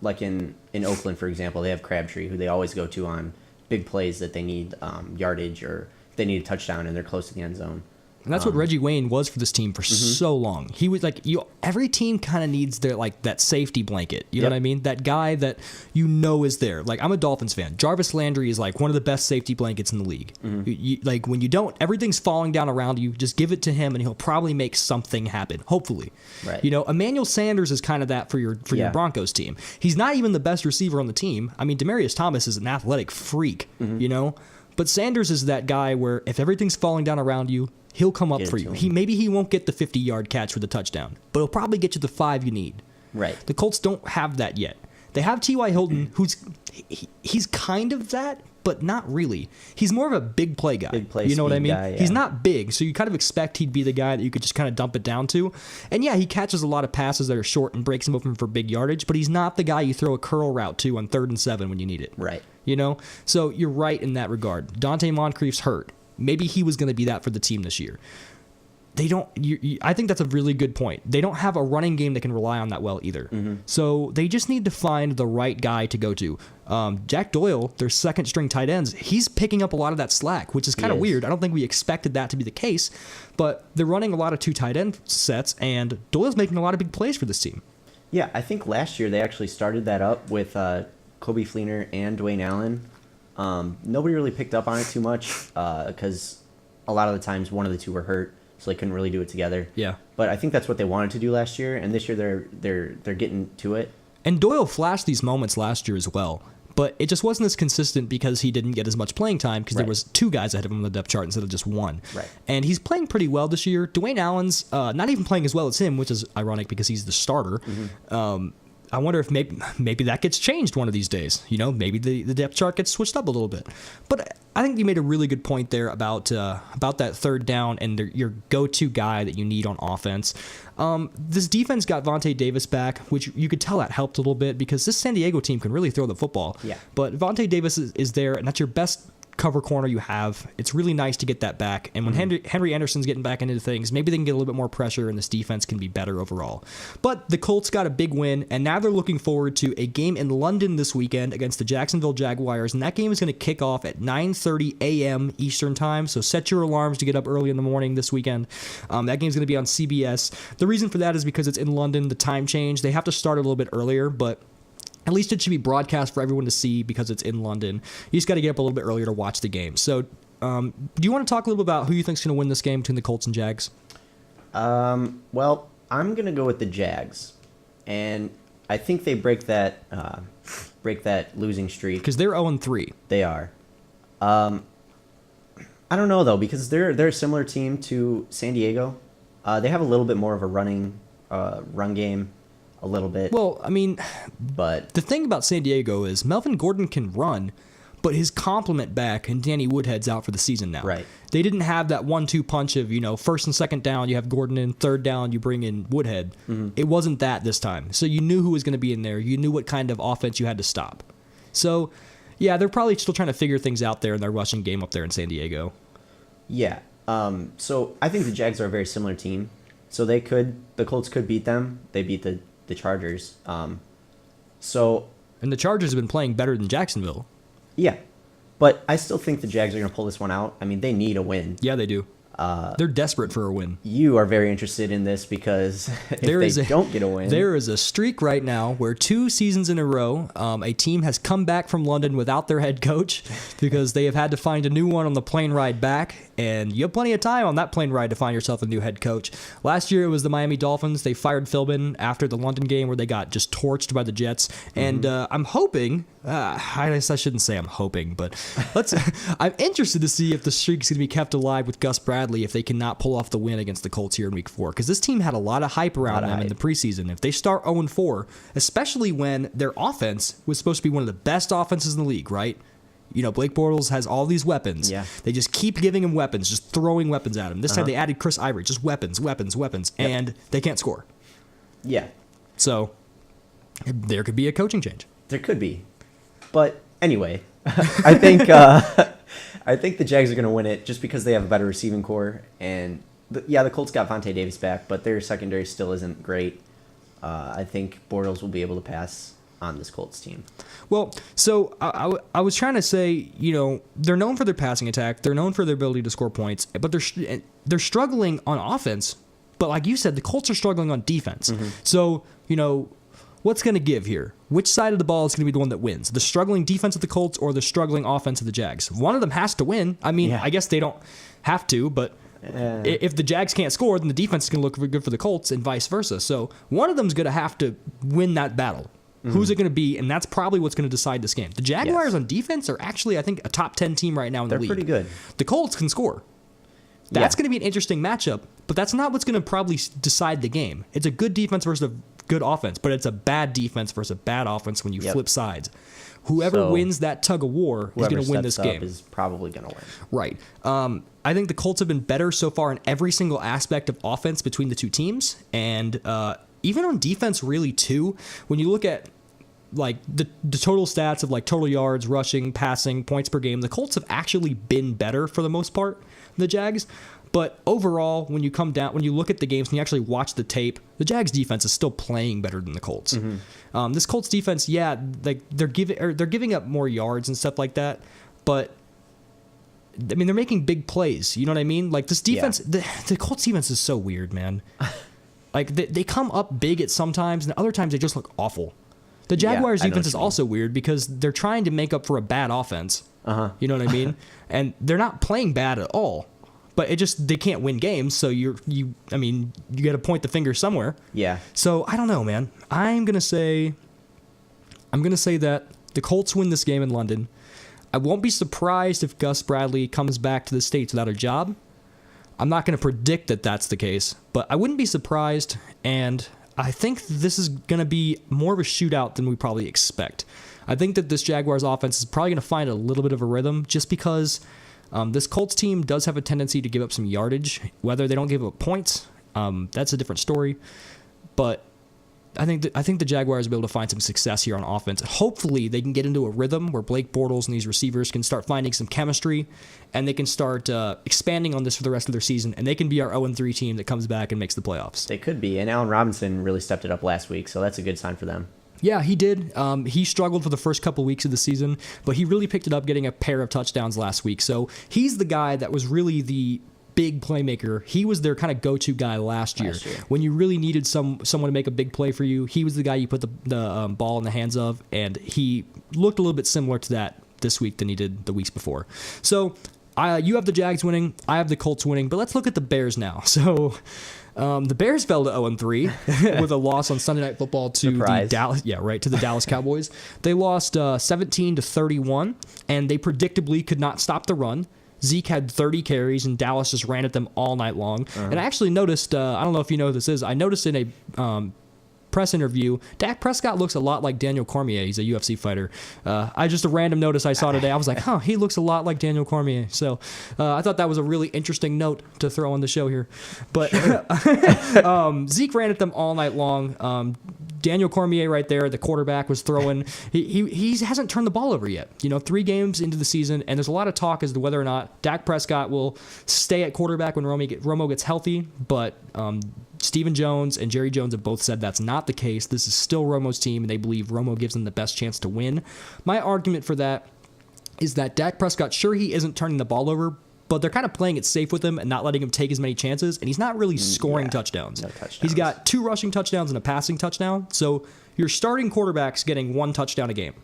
[SPEAKER 2] Like in Oakland, for example, they have Crabtree, who they always go to on big plays that they need yardage or they need a touchdown and they're close to the end zone.
[SPEAKER 1] And that's what Reggie Wayne was for this team for so long. He was every team kind of needs their that safety blanket. You know what I mean? That guy that is there. I'm a Dolphins fan. Jarvis Landry is one of the best safety blankets in the league. When you don't, everything's falling down around you. Just give it to him, and he'll probably make something happen. Hopefully,
[SPEAKER 2] right?
[SPEAKER 1] Emmanuel Sanders is kind of that for your Broncos team. He's not even the best receiver on the team. Demarius Thomas is an athletic freak. But Sanders is that guy where if everything's falling down around you, he'll come up for you. Maybe he won't get the 50-yard catch for the touchdown, but he'll probably get you the 5 you need.
[SPEAKER 2] Right.
[SPEAKER 1] The Colts don't have that yet. They have T.Y. Hilton, he's kind of that, but not really. He's more of a big play guy.
[SPEAKER 2] Big play,
[SPEAKER 1] you know what I mean?
[SPEAKER 2] Guy, yeah.
[SPEAKER 1] He's not big, so you kind of expect he'd be the guy that you could just kind of dump it down to. And yeah, he catches a lot of passes that are short and breaks them open for big yardage, but he's not the guy you throw a curl route to on 3rd and 7 when you need it.
[SPEAKER 2] Right.
[SPEAKER 1] So you're right in that regard. Dante Moncrief's hurt. Maybe he was going to be that for the team this year. They don't. I think that's a really good point. They don't have a running game that can rely on that well either. So they just need to find the right guy to go to. Jack Doyle, their second string tight ends, he's picking up a lot of that slack, which is kind of weird. I don't think we expected that to be the case, but they're running a lot of 2 tight end sets, and Doyle's making a lot of big plays for this team.
[SPEAKER 2] Yeah, I think last year they actually started that up with Kobe Fleener and Dwayne Allen. Nobody really picked up on it too much because a lot of the times one of the two were hurt, so they couldn't really do it together.
[SPEAKER 1] Yeah.
[SPEAKER 2] But I think that's what they wanted to do last year, and this year they're getting to it.
[SPEAKER 1] And Doyle flashed these moments last year as well, but it just wasn't as consistent because he didn't get as much playing time because there was 2 guys ahead of him on the depth chart instead of just 1.
[SPEAKER 2] Right.
[SPEAKER 1] And he's playing pretty well this year. Dwayne Allen's not even playing as well as him, which is ironic because he's the starter. I wonder if maybe that gets changed one of these days. Maybe the depth chart gets switched up a little bit. But I think you made a really good point there about that third down and your go-to guy that you need on offense. This defense got Vontae Davis back, which you could tell that helped a little bit because this San Diego team can really throw the football.
[SPEAKER 2] Yeah.
[SPEAKER 1] But Vontae Davis is there, and that's your best cover corner you have. It's really nice to get that back. And when Henry Anderson's getting back into things, maybe they can get a little bit more pressure and this defense can be better overall. But the Colts got a big win, and now they're looking forward to a game in London this weekend against the Jacksonville Jaguars, and that game is going to kick off at 9:30 a.m. Eastern Time, so set your alarms to get up early in the morning this weekend. That game's going to be on CBS. The reason for that is because it's in London, the time change. They have to start a little bit earlier, but at least it should be broadcast for everyone to see because it's in London. You just got to get up a little bit earlier to watch the game. So do you want to talk a little bit about who you think is going to win this game between the Colts and Jags?
[SPEAKER 2] Well, I'm going to go with the Jags. And I think they break that losing streak.
[SPEAKER 1] Because they're 0-3.
[SPEAKER 2] They are. I don't know, though, because they're a similar team to San Diego. They have a little bit more of a run game. A little bit.
[SPEAKER 1] Well, but the thing about San Diego is Melvin Gordon can run, but his complement back and Danny Woodhead's out for the season now.
[SPEAKER 2] Right.
[SPEAKER 1] They didn't have that 1-2 punch of, first and second down, you have Gordon in, third down, you bring in Woodhead. It wasn't that this time. So you knew who was going to be in there. You knew what kind of offense you had to stop. So, yeah, they're probably still trying to figure things out there in their rushing game up there in San Diego.
[SPEAKER 2] Yeah. So I think the Jags are a very similar team. So the Colts could beat them. They beat the Chargers. And
[SPEAKER 1] the Chargers have been playing better than Jacksonville.
[SPEAKER 2] Yeah, but I still think the Jags are going to pull this one out. They need a win.
[SPEAKER 1] Yeah, they do. They're desperate for a win.
[SPEAKER 2] You are very interested in this because if they don't get a win.
[SPEAKER 1] There is a streak right now where 2 seasons in a row, a team has come back from London without their head coach because they have had to find a new one on the plane ride back. And you have plenty of time on that plane ride to find yourself a new head coach. Last year, it was the Miami Dolphins. They fired Philbin after the London game where they got just torched by the Jets. And I'm hoping, I guess I shouldn't say I'm hoping, but I'm interested to see if the streak is going to be kept alive with Gus Bradley if they cannot pull off the win against the Colts here in week 4. Because this team had a lot of hype around them in the preseason. If they start 0-4, especially when their offense was supposed to be one of the best offenses in the league, right? You know, Blake Bortles has all these weapons.
[SPEAKER 2] Yeah.
[SPEAKER 1] They just keep giving him weapons, just throwing weapons at him. This time they added Chris Ivory, just weapons, and they can't score.
[SPEAKER 2] Yeah.
[SPEAKER 1] So there could be a coaching change.
[SPEAKER 2] There could be. But anyway, I think the Jags are going to win it just because they have a better receiving core. And, the Colts got Vontae Davis back, but their secondary still isn't great. I think Bortles will be able to pass on this Colts team.
[SPEAKER 1] Well, so I was trying to say, you know, they're known for their passing attack. They're known for their ability to score points, but they're struggling on offense. But like you said, the Colts are struggling on defense. So, you know, what's going to give here? Which side of the ball is going to be the one that wins? The struggling defense of the Colts or the struggling offense of the Jags? One of them has to win. I mean, I guess they don't have to, but if the Jags can't score, then the defense is going to look good for the Colts and vice versa. So one of them is going to have to win that battle. Who's it going to be? And that's probably what's going to decide this game. The Jaguars on defense are actually, I think, a top 10 team right now in the league.
[SPEAKER 2] They're pretty good.
[SPEAKER 1] The Colts can score. That's going to be an interesting matchup, but that's not what's going to probably decide the game. It's a good defense versus a good offense, but it's a bad defense versus a bad offense when you flip sides. Whoever wins that tug of war is going to win this game.
[SPEAKER 2] Is probably going to win.
[SPEAKER 1] Right. I think the Colts have been better so far in every single aspect of offense between the two teams, and even on defense, really, too. When you look at like the total stats of like total yards, rushing, passing, points per game, the Colts have actually been better for the most part than the Jags. But overall, when you look at the games and you actually watch the tape, the Jags defense is still playing better than the Colts. This Colts defense, they're giving up more yards and stuff like that, but I mean they're making big plays. You know what I mean? Like this defense, the Colts defense is so weird, man. Like they come up big at sometimes, and other times they just look awful. The Jaguars defense is also weird because they're trying to make up for a bad offense. You know what I mean? And they're not playing bad at all. But they can't win games, so you got to point the finger somewhere. Yeah. So I don't know, man. I'm gonna say that the Colts win this game in London. I won't be surprised if Gus Bradley comes back to the States without a job. I'm not going to predict that that's the case, but I wouldn't be surprised, and I think this is going to be more of a shootout than we probably expect. I think that this Jaguars offense is probably going to find a little bit of a rhythm just because this Colts team does have a tendency to give up some yardage. Whether they don't give up points, that's a different story. But I think the Jaguars will be able to find some success here on offense. Hopefully, they can get into a rhythm where Blake Bortles and these receivers can start finding some chemistry, and they can start expanding on this for the rest of their season, and they can be our 0-3 team that comes back and makes the playoffs.
[SPEAKER 2] They could be, and Allen Robinson really stepped it up last week, so that's a good sign for them.
[SPEAKER 1] Yeah, he did. He struggled for the first couple weeks of the season, but he really picked it up, getting a pair of touchdowns last week. So he's the guy that was really the big playmaker. He was their kind of go-to guy last year. When you really needed someone to make a big play for you, he was the guy you put the ball in the hands of, and he looked a little bit similar to that this week than he did the weeks before. So you have the Jags winning, I have the Colts winning, but let's look at the Bears now. So the Bears fell to 0-3 with a loss on Sunday Night Football to the Dallas Cowboys. They lost 17-31, and they predictably could not stop the run. Zeke had 30 carries, and Dallas just ran at them all night long. And I actually noticed, I don't know if you know who this is, I noticed in a press interview, Dak Prescott looks a lot like Daniel Cormier. He's a UFC fighter. Just a random notice I saw today. I was like, he looks a lot like Daniel Cormier. So I thought that was a really interesting note to throw on the show here. But Zeke ran at them all night long. Daniel Cormier right there, the quarterback, was throwing. He hasn't turned the ball over yet. 3 games into the season, and there's a lot of talk as to whether or not Dak Prescott will stay at quarterback when Romo gets healthy. But Stephen Jones and Jerry Jones have both said that's not the case. This is still Romo's team, and they believe Romo gives them the best chance to win. My argument for that is that Dak Prescott, sure, he isn't turning the ball over, but they're kind of playing it safe with him and not letting him take as many chances, and he's not really scoring touchdowns.
[SPEAKER 2] No touchdowns.
[SPEAKER 1] He's got 2 rushing touchdowns and a passing touchdown, so your starting quarterback's getting 1 touchdown a game.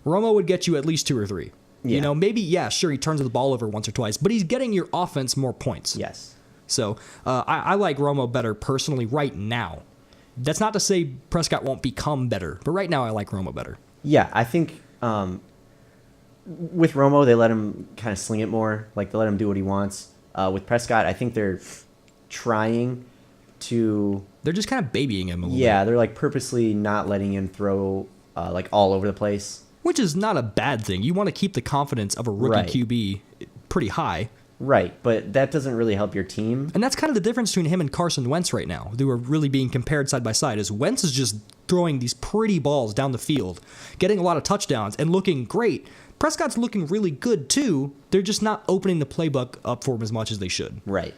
[SPEAKER 1] Romo would get you at least 2 or 3.
[SPEAKER 2] Yeah.
[SPEAKER 1] You know, maybe, sure, he turns the ball over once or twice, but he's getting your offense more points.
[SPEAKER 2] Yes.
[SPEAKER 1] So I like Romo better personally right now. That's not to say Prescott won't become better, but right now I like Romo better.
[SPEAKER 2] Yeah, I think with Romo, they let him kind of sling it more. Like, they let him do what he wants. With Prescott, I think they're trying to...
[SPEAKER 1] They're just kind of babying him a little bit.
[SPEAKER 2] Yeah, they're, like, purposely not letting him throw, like, all over the place.
[SPEAKER 1] Which is not a bad thing. You want to keep the confidence of a rookie QB pretty high.
[SPEAKER 2] Right, but that doesn't really help your team.
[SPEAKER 1] And that's kind of the difference between him and Carson Wentz right now. They were really being compared side by side. Is Wentz is just throwing these pretty balls down the field, getting a lot of touchdowns, and looking great. Prescott's looking really good, too. They're just not opening the playbook up for him as much as they should.
[SPEAKER 2] Right.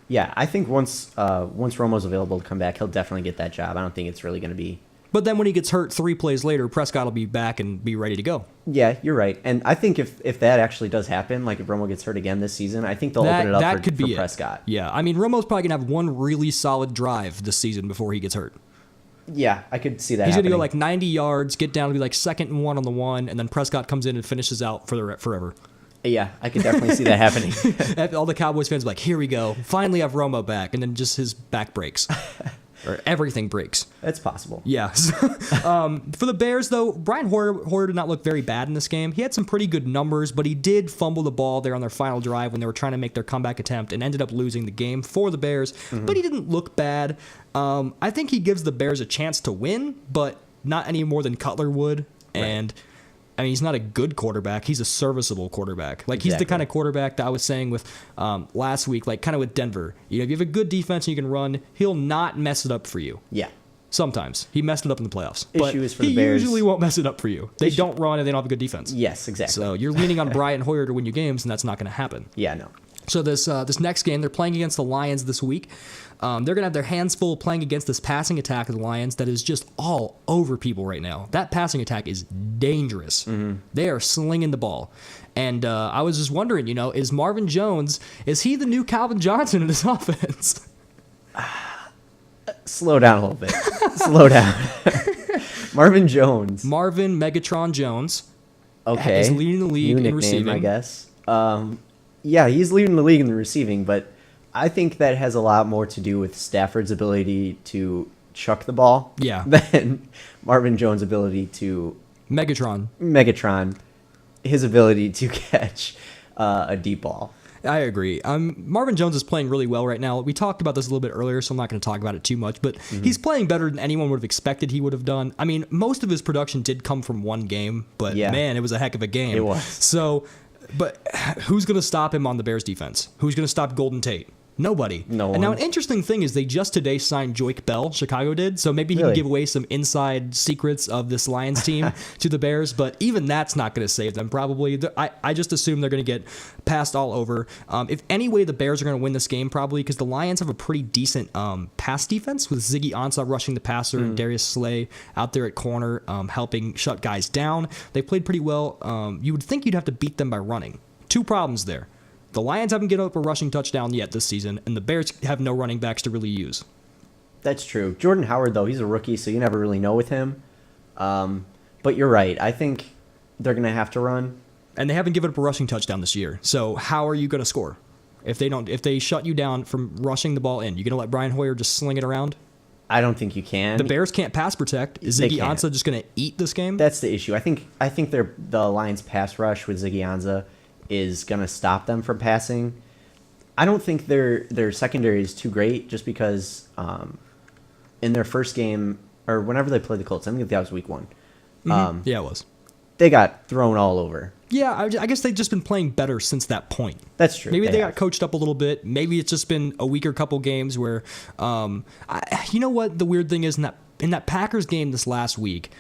[SPEAKER 2] Yeah, I think once Romo's available to come back, he'll definitely get that job. I don't think it's really going to be...
[SPEAKER 1] But then when he gets hurt 3 plays later, Prescott will be back and be ready to go.
[SPEAKER 2] Yeah, you're right. And I think if that actually does happen, like if Romo gets hurt again this season, I think they'll open it up for Prescott.
[SPEAKER 1] Yeah, I mean, Romo's probably going to have 1 really solid drive this season before he gets hurt.
[SPEAKER 2] Yeah, I could see that
[SPEAKER 1] He's going to
[SPEAKER 2] happening.
[SPEAKER 1] go like 90 yards, get down to be like 2nd and 1 on the 1, and then Prescott comes in and finishes out for forever.
[SPEAKER 2] Yeah, I could definitely see that happening.
[SPEAKER 1] All the Cowboys fans are like, here we go. Finally have Romo back. And then just his back breaks. Or everything breaks.
[SPEAKER 2] That's possible.
[SPEAKER 1] Yeah. For the Bears, though, Brian Hoyer did not look very bad in this game. He had some pretty good numbers, but he did fumble the ball there on their final drive when they were trying to make their comeback attempt and ended up losing the game for the Bears. Mm-hmm. But he didn't look bad. I think he gives the Bears a chance to win, but not any more than Cutler would. Right. And... I mean, he's not a good quarterback. He's a serviceable quarterback. Like, he's the kind of quarterback that I was saying with last week, like kind of with Denver. You know, if you have a good defense and you can run, he'll not mess it up for you.
[SPEAKER 2] Yeah.
[SPEAKER 1] Sometimes. He messed it up in the playoffs.
[SPEAKER 2] Issue is for the Bears.
[SPEAKER 1] He usually won't mess it up for you. They don't run and they don't have a good defense.
[SPEAKER 2] Yes, exactly.
[SPEAKER 1] So you're leaning on Brian Hoyer to win your games, and that's not going to happen.
[SPEAKER 2] Yeah, no.
[SPEAKER 1] So this next game, they're playing against the Lions this week. They're going to have their hands full playing against this passing attack of the Lions that is just all over people right now. That passing attack is dangerous. Mm-hmm. They are slinging the ball. And I was just wondering, you know, is Marvin Jones, is he the new Calvin Johnson in this offense?
[SPEAKER 2] Slow down a little bit. Slow down. Marvin Jones.
[SPEAKER 1] Marvin Megatron Jones.
[SPEAKER 2] Okay.
[SPEAKER 1] Is leading the league
[SPEAKER 2] New
[SPEAKER 1] in receiving.
[SPEAKER 2] I guess. Yeah, he's leading the league in the receiving, but I think that has a lot more to do with Stafford's ability to chuck the ball than Marvin Jones' ability to... Megatron. His ability to catch a deep ball.
[SPEAKER 1] I agree. Marvin Jones is playing really well right now. We talked about this a little bit earlier, so I'm not going to talk about it too much, but he's playing better than anyone would have expected he would have done. I mean, most of his production did come from one game, but man, it was a heck of a game.
[SPEAKER 2] It was.
[SPEAKER 1] So... But who's going to stop him on the Bears defense? Who's going to stop Golden Tate? Nobody.
[SPEAKER 2] No one.
[SPEAKER 1] And now an interesting thing is they just today signed Joik Bell, Chicago did, so maybe he can give away some inside secrets of this Lions team to the Bears, but even that's not going to save them probably. I just assume they're going to get passed all over. If any way the Bears are going to win this game probably because the Lions have a pretty decent pass defense with Ziggy Ansah rushing the passer and Darius Slay out there at corner helping shut guys down. They played pretty well. You would think you'd have to beat them by running. 2 problems there. The Lions haven't given up a rushing touchdown yet this season, and the Bears have no running backs to really use.
[SPEAKER 2] That's true. Jordan Howard, though, he's a rookie, so you never really know with him. But you're right. I think they're going to have to run.
[SPEAKER 1] And they haven't given up a rushing touchdown this year. So how are you going to score? If they shut you down from rushing the ball in, you going to let Brian Hoyer just sling it around?
[SPEAKER 2] I don't think you can.
[SPEAKER 1] The Bears can't pass protect. Is Ziggy Ansah just going to eat this game?
[SPEAKER 2] That's the issue. I think the Lions pass rush with Ziggy Ansah is going to stop them from passing. I don't think their secondary is too great just because in their first game, or whenever they played the Colts, I think that was week 1.
[SPEAKER 1] Yeah, it was.
[SPEAKER 2] They got thrown all over.
[SPEAKER 1] Yeah, I guess they've just been playing better since that point.
[SPEAKER 2] That's true.
[SPEAKER 1] Maybe they got coached up a little bit. Maybe it's just been a weaker couple games where, you know what the weird thing is in that Packers game this last week,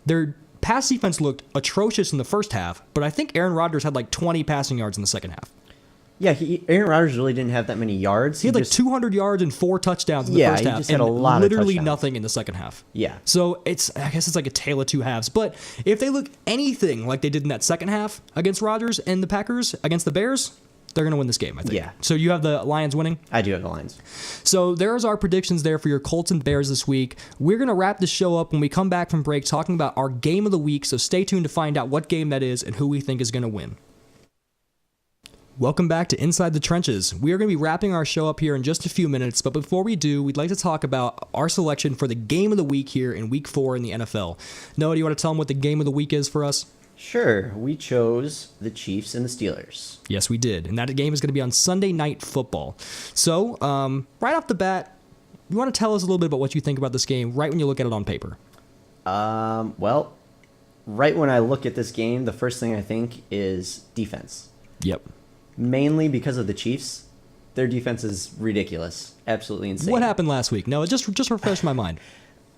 [SPEAKER 1] their pass defense looked atrocious in the first half, but I think Aaron Rodgers had like 20 passing yards in the second half.
[SPEAKER 2] Yeah, Aaron Rodgers really didn't have that many yards.
[SPEAKER 1] He had like 200 yards and 4 touchdowns in the first half,
[SPEAKER 2] just had a lot of
[SPEAKER 1] literally
[SPEAKER 2] touchdowns.
[SPEAKER 1] Nothing in the second half.
[SPEAKER 2] Yeah.
[SPEAKER 1] So I guess it's like a tale of 2 halves. But if they look anything like they did in that second half against Rodgers and the Packers against the Bears, They're going to win this game, I think.
[SPEAKER 2] Yeah.
[SPEAKER 1] So you have the Lions winning?
[SPEAKER 2] I do have the Lions.
[SPEAKER 1] So there's our predictions there for your Colts and Bears this week. We're going to wrap the show up when we come back from break talking about our game of the week, so stay tuned to find out what game that is and who we think is going to win. Welcome back to Inside the Trenches. We are going to be wrapping our show up here in just a few minutes, but before we do, we'd like to talk about our selection for the game of the week here in Week 4 in the NFL. Noah, do you want to tell them what the game of the week is for us?
[SPEAKER 2] Sure. We chose the Chiefs and the Steelers.
[SPEAKER 1] Yes, we did. And that game is going to be on Sunday Night Football. So, right off the bat, you want to tell us a little bit about what you think about this game right when you look at it on paper?
[SPEAKER 2] Well, right when I look at this game, the first thing I think is defense.
[SPEAKER 1] Yep.
[SPEAKER 2] Mainly because of the Chiefs. Their defense is ridiculous. Absolutely insane.
[SPEAKER 1] What happened last week? No, just refresh my mind.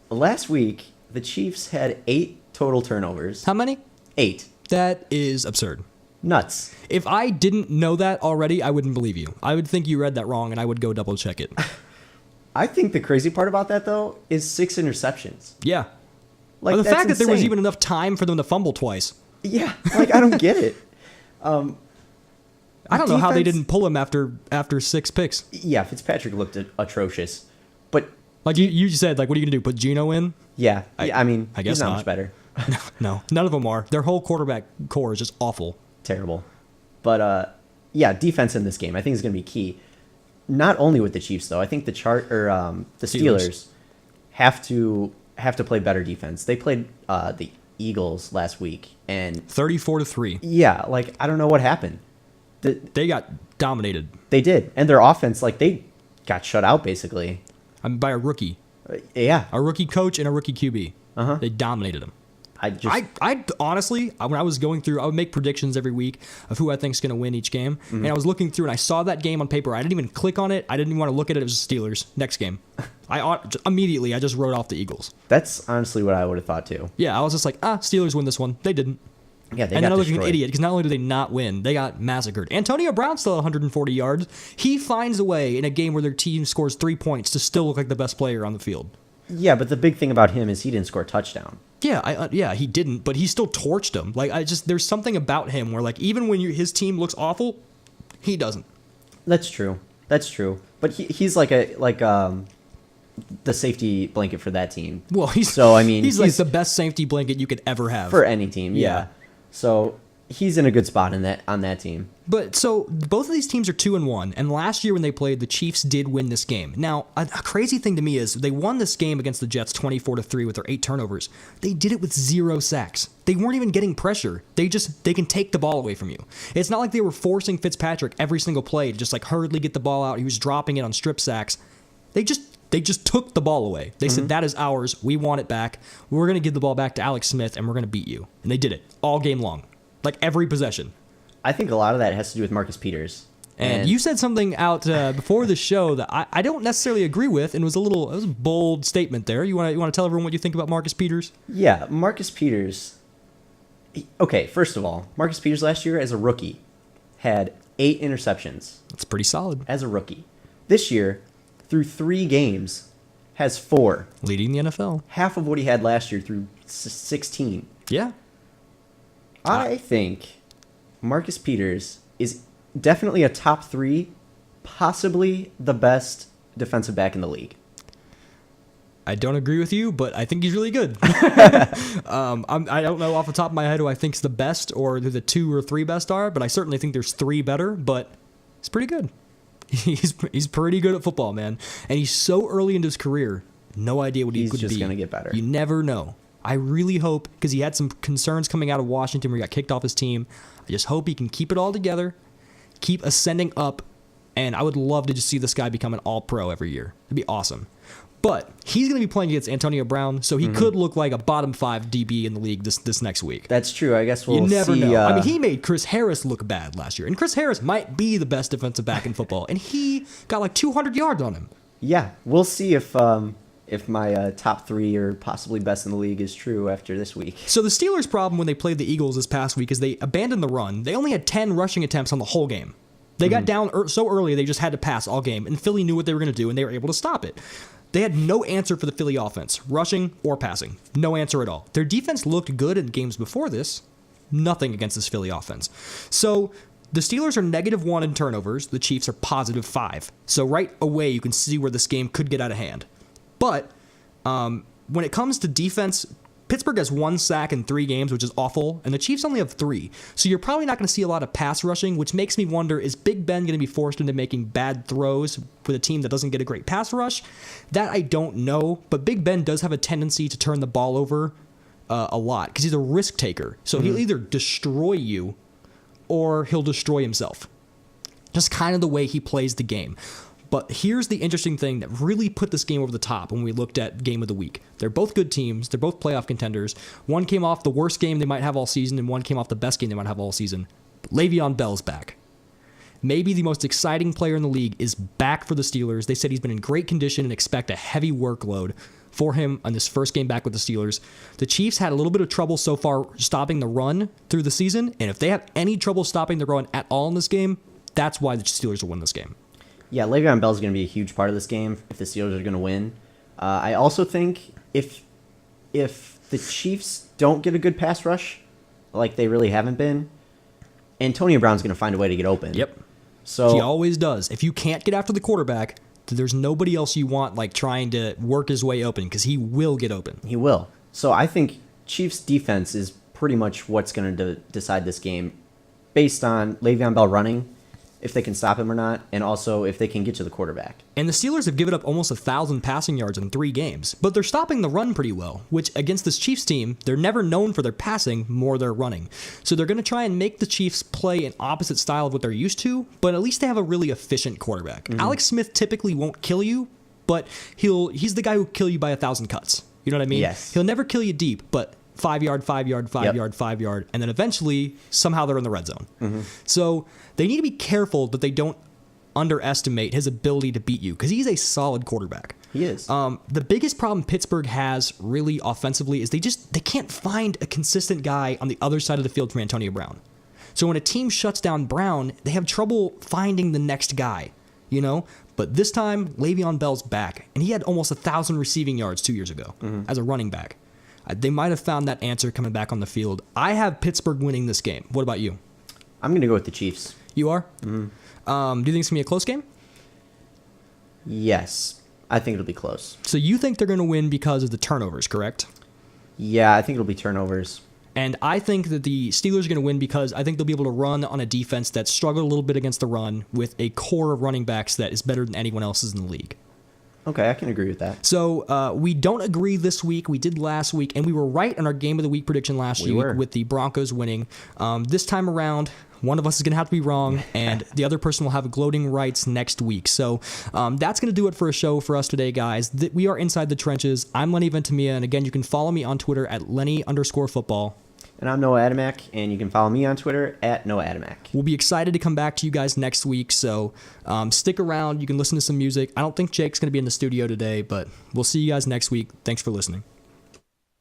[SPEAKER 2] Last week, the Chiefs had 8 total turnovers.
[SPEAKER 1] How many?
[SPEAKER 2] 8.
[SPEAKER 1] That is absurd.
[SPEAKER 2] Nuts.
[SPEAKER 1] If I didn't know that already, I wouldn't believe you. I would think you read that wrong, and I would go double check it.
[SPEAKER 2] I think the crazy part about that, though, is 6 interceptions.
[SPEAKER 1] Yeah.
[SPEAKER 2] Like,
[SPEAKER 1] the
[SPEAKER 2] that's
[SPEAKER 1] fact that there was
[SPEAKER 2] insane.
[SPEAKER 1] even enough time for them to fumble twice.
[SPEAKER 2] Yeah, like, I don't get it.
[SPEAKER 1] I don't know how they didn't pull him after 6 picks.
[SPEAKER 2] Yeah, Fitzpatrick looked atrocious. But,
[SPEAKER 1] Like you said, like, what are you going to do, put Geno in?
[SPEAKER 2] yeah, I mean,
[SPEAKER 1] I guess
[SPEAKER 2] he's not
[SPEAKER 1] not.
[SPEAKER 2] much better.
[SPEAKER 1] No, none of them are. Their whole quarterback core is just awful.
[SPEAKER 2] Terrible. But, yeah, defense in this game I think is going to be key. Not only with the Chiefs, though. I think the Steelers have to play better defense. They played the Eagles last week, and
[SPEAKER 1] 34-3.
[SPEAKER 2] yeah, like, I don't know what happened.
[SPEAKER 1] They got dominated.
[SPEAKER 2] They did, and their offense, like, they got shut out basically.
[SPEAKER 1] By a rookie.
[SPEAKER 2] Yeah,
[SPEAKER 1] A rookie coach and a rookie QB.
[SPEAKER 2] Uh-huh.
[SPEAKER 1] They dominated them.
[SPEAKER 2] I
[SPEAKER 1] Honestly, when I was going through, I would make predictions every week of who I think is going to win each game.
[SPEAKER 2] Mm-hmm.
[SPEAKER 1] And I was looking through, and I saw that game on paper. I didn't even click on it. I didn't even want to look at it. It was Steelers. Next game. Immediately, I just wrote off the Eagles.
[SPEAKER 2] that's honestly what I would have thought too.
[SPEAKER 1] Yeah, I was just like, Steelers win this one. They didn't.
[SPEAKER 2] Yeah, they
[SPEAKER 1] And
[SPEAKER 2] got
[SPEAKER 1] then I look like an
[SPEAKER 2] destroyed.
[SPEAKER 1] idiot because not only do they not win, they got massacred. Antonio Brown still had 140 yards. He finds a way in a game where their team scores 3 points to still look like the best player on the field.
[SPEAKER 2] Yeah, but the big thing about him is he didn't score a touchdown.
[SPEAKER 1] Yeah, he didn't, but he still torched them. Like, there's something about him where, like, even when his team looks awful, he doesn't.
[SPEAKER 2] That's true. But he's like the safety blanket for that team.
[SPEAKER 1] Well, he's like the best safety blanket you could ever have
[SPEAKER 2] for any team.
[SPEAKER 1] Yeah.
[SPEAKER 2] Yeah. So he's in a good spot on that team.
[SPEAKER 1] But so both of these teams are 2-1, and last year when they played, the Chiefs did win this game. Now, a crazy thing to me is they won this game against the Jets 24-3 with their 8 turnovers. They did it with 0 sacks. They weren't even getting pressure. They can take the ball away from you. It's not like they were forcing Fitzpatrick every single play to just like hurriedly get the ball out. He was dropping it on strip sacks. They just took the ball away. They said, that is ours. We want it back. We're going to give the ball back to Alex Smith, and we're going to beat you. And they did it all game long. Like every possession.
[SPEAKER 2] I think a lot of that has to do with Marcus Peters.
[SPEAKER 1] And you said something out before the show that I don't necessarily agree with, and it was a bold statement there. You want to tell everyone what you think about Marcus Peters?
[SPEAKER 2] Yeah, Marcus Peters. Okay, first of all, Marcus Peters last year as a rookie had 8 interceptions.
[SPEAKER 1] That's pretty solid.
[SPEAKER 2] As a rookie. This year, through 3 games, has 4.
[SPEAKER 1] Leading the NFL.
[SPEAKER 2] Half of what he had last year through 16.
[SPEAKER 1] Yeah.
[SPEAKER 2] I think Marcus Peters is definitely a top 3, possibly the best defensive back in the league.
[SPEAKER 1] I don't agree with you, but I think he's really good. I don't know off the top of my head who I think's the best or who the 2 or 3 best are, but I certainly think there's 3 better, but he's pretty good. He's pretty good at football, man. And he's so early into his career, no idea what he could be.
[SPEAKER 2] He's just going to get better.
[SPEAKER 1] You never know. I really hope, because he had some concerns coming out of Washington where he got kicked off his team, I just hope he can keep it all together, keep ascending up, and I would love to just see this guy become an all-pro every year. It'd be awesome. But he's going to be playing against Antonio Brown, so he could look like a bottom 5 DB in the league this next week.
[SPEAKER 2] That's true. I guess we'll see.
[SPEAKER 1] You never know. I mean, he made Chris Harris look bad last year, and Chris Harris might be the best defensive back in football, and he got like 200 yards on him.
[SPEAKER 2] Yeah, we'll see if my top 3 or possibly best in the league is true after this week.
[SPEAKER 1] So the Steelers' problem when they played the Eagles this past week is they abandoned the run. They only had 10 rushing attempts on the whole game. They got down so early they just had to pass all game, and Philly knew what they were going to do, and they were able to stop it. They had no answer for the Philly offense, rushing or passing. No answer at all. Their defense looked good in games before this. Nothing against this Philly offense. So The Steelers are -1 in turnovers. The Chiefs are +5. So right away, you can see where this game could get out of hand. But when it comes to defense, Pittsburgh has 1 sack in 3 games, which is awful, and the Chiefs only have 3. So you're probably not going to see a lot of pass rushing, which makes me wonder, is Big Ben going to be forced into making bad throws with a team that doesn't get a great pass rush? That I don't know, but Big Ben does have a tendency to turn the ball over a lot because he's a risk taker. So he'll either destroy you or he'll destroy himself. Just kind of the way he plays the game. But here's the interesting thing that really put this game over the top when we looked at Game of the Week. They're both good teams. They're both playoff contenders. One came off the worst game they might have all season, and one came off the best game they might have all season. But Le'Veon Bell's back. Maybe the most exciting player in the league is back for the Steelers. They said he's been in great condition and expect a heavy workload for him on this first game back with the Steelers. The Chiefs had a little bit of trouble so far stopping the run through the season, and if they have any trouble stopping the run at all in this game, that's why the Steelers will win this game.
[SPEAKER 2] Yeah, Le'Veon Bell is going to be a huge part of this game if the Steelers are going to win. I also think if the Chiefs don't get a good pass rush, like they really haven't been, Antonio Brown's going to find a way to get open.
[SPEAKER 1] Yep.
[SPEAKER 2] So
[SPEAKER 1] he always does. If you can't get after the quarterback, there's nobody else you want like trying to work his way open because he will get open.
[SPEAKER 2] He will. So I think Chiefs defense is pretty much what's going to decide this game based on Le'Veon Bell running, if they can stop him or not, and also if they can get to the quarterback.
[SPEAKER 1] And the Steelers have given up almost 1,000 passing yards in 3 games, but they're stopping the run pretty well, which against this Chiefs team, they're never known for their passing, more their running. So they're going to try and make the Chiefs play an opposite style of what they're used to, but at least they have a really efficient quarterback. Mm-hmm. Alex Smith typically won't kill you, but he's the guy who'll kill you by 1,000 cuts. You know what I mean?
[SPEAKER 2] Yes.
[SPEAKER 1] He'll never kill you deep, but 5 yard, 5 yard, 5
[SPEAKER 2] Yep.
[SPEAKER 1] yard, 5 yard, and then eventually somehow they're in the red zone. Mm-hmm. So they need to be careful that they don't underestimate his ability to beat you because he's a solid quarterback.
[SPEAKER 2] He is.
[SPEAKER 1] The biggest problem Pittsburgh has really offensively is they can't find a consistent guy on the other side of the field from Antonio Brown. So when a team shuts down Brown, they have trouble finding the next guy, you know? But this time, Le'Veon Bell's back, and he had almost 1,000 receiving yards 2 years ago as a running back. They might have found that answer coming back on the field. I have Pittsburgh winning this game. What about you?
[SPEAKER 2] I'm going to go with the Chiefs.
[SPEAKER 1] You are? Mm-hmm. Do you think it's going to be a close game?
[SPEAKER 2] Yes. I think it'll be close.
[SPEAKER 1] So you think they're going to win because of the turnovers, correct?
[SPEAKER 2] Yeah, I think it'll be turnovers.
[SPEAKER 1] And I think that the Steelers are going to win because I think they'll be able to run on a defense that struggled a little bit against the run with a core of running backs that is better than anyone else's in the league.
[SPEAKER 2] Okay, I can agree with that.
[SPEAKER 1] So we don't agree this week. We did last week, and we were right on our Game of the Week prediction last week with the Broncos winning. This time around, one of us is going to have to be wrong, and the other person will have gloating rights next week. So that's going to do it for a show for us today, guys. We are Inside the Trenches. I'm Lenny Ventimiglia, and again, you can follow me on Twitter at Lenny_football.
[SPEAKER 2] And I'm Noah Adamek, and you can follow me on Twitter at Noah Adamek.
[SPEAKER 1] We'll be excited to come back to you guys next week, so stick around. You can listen to some music. I don't think Jake's going to be in the studio today, but we'll see you guys next week. Thanks for listening.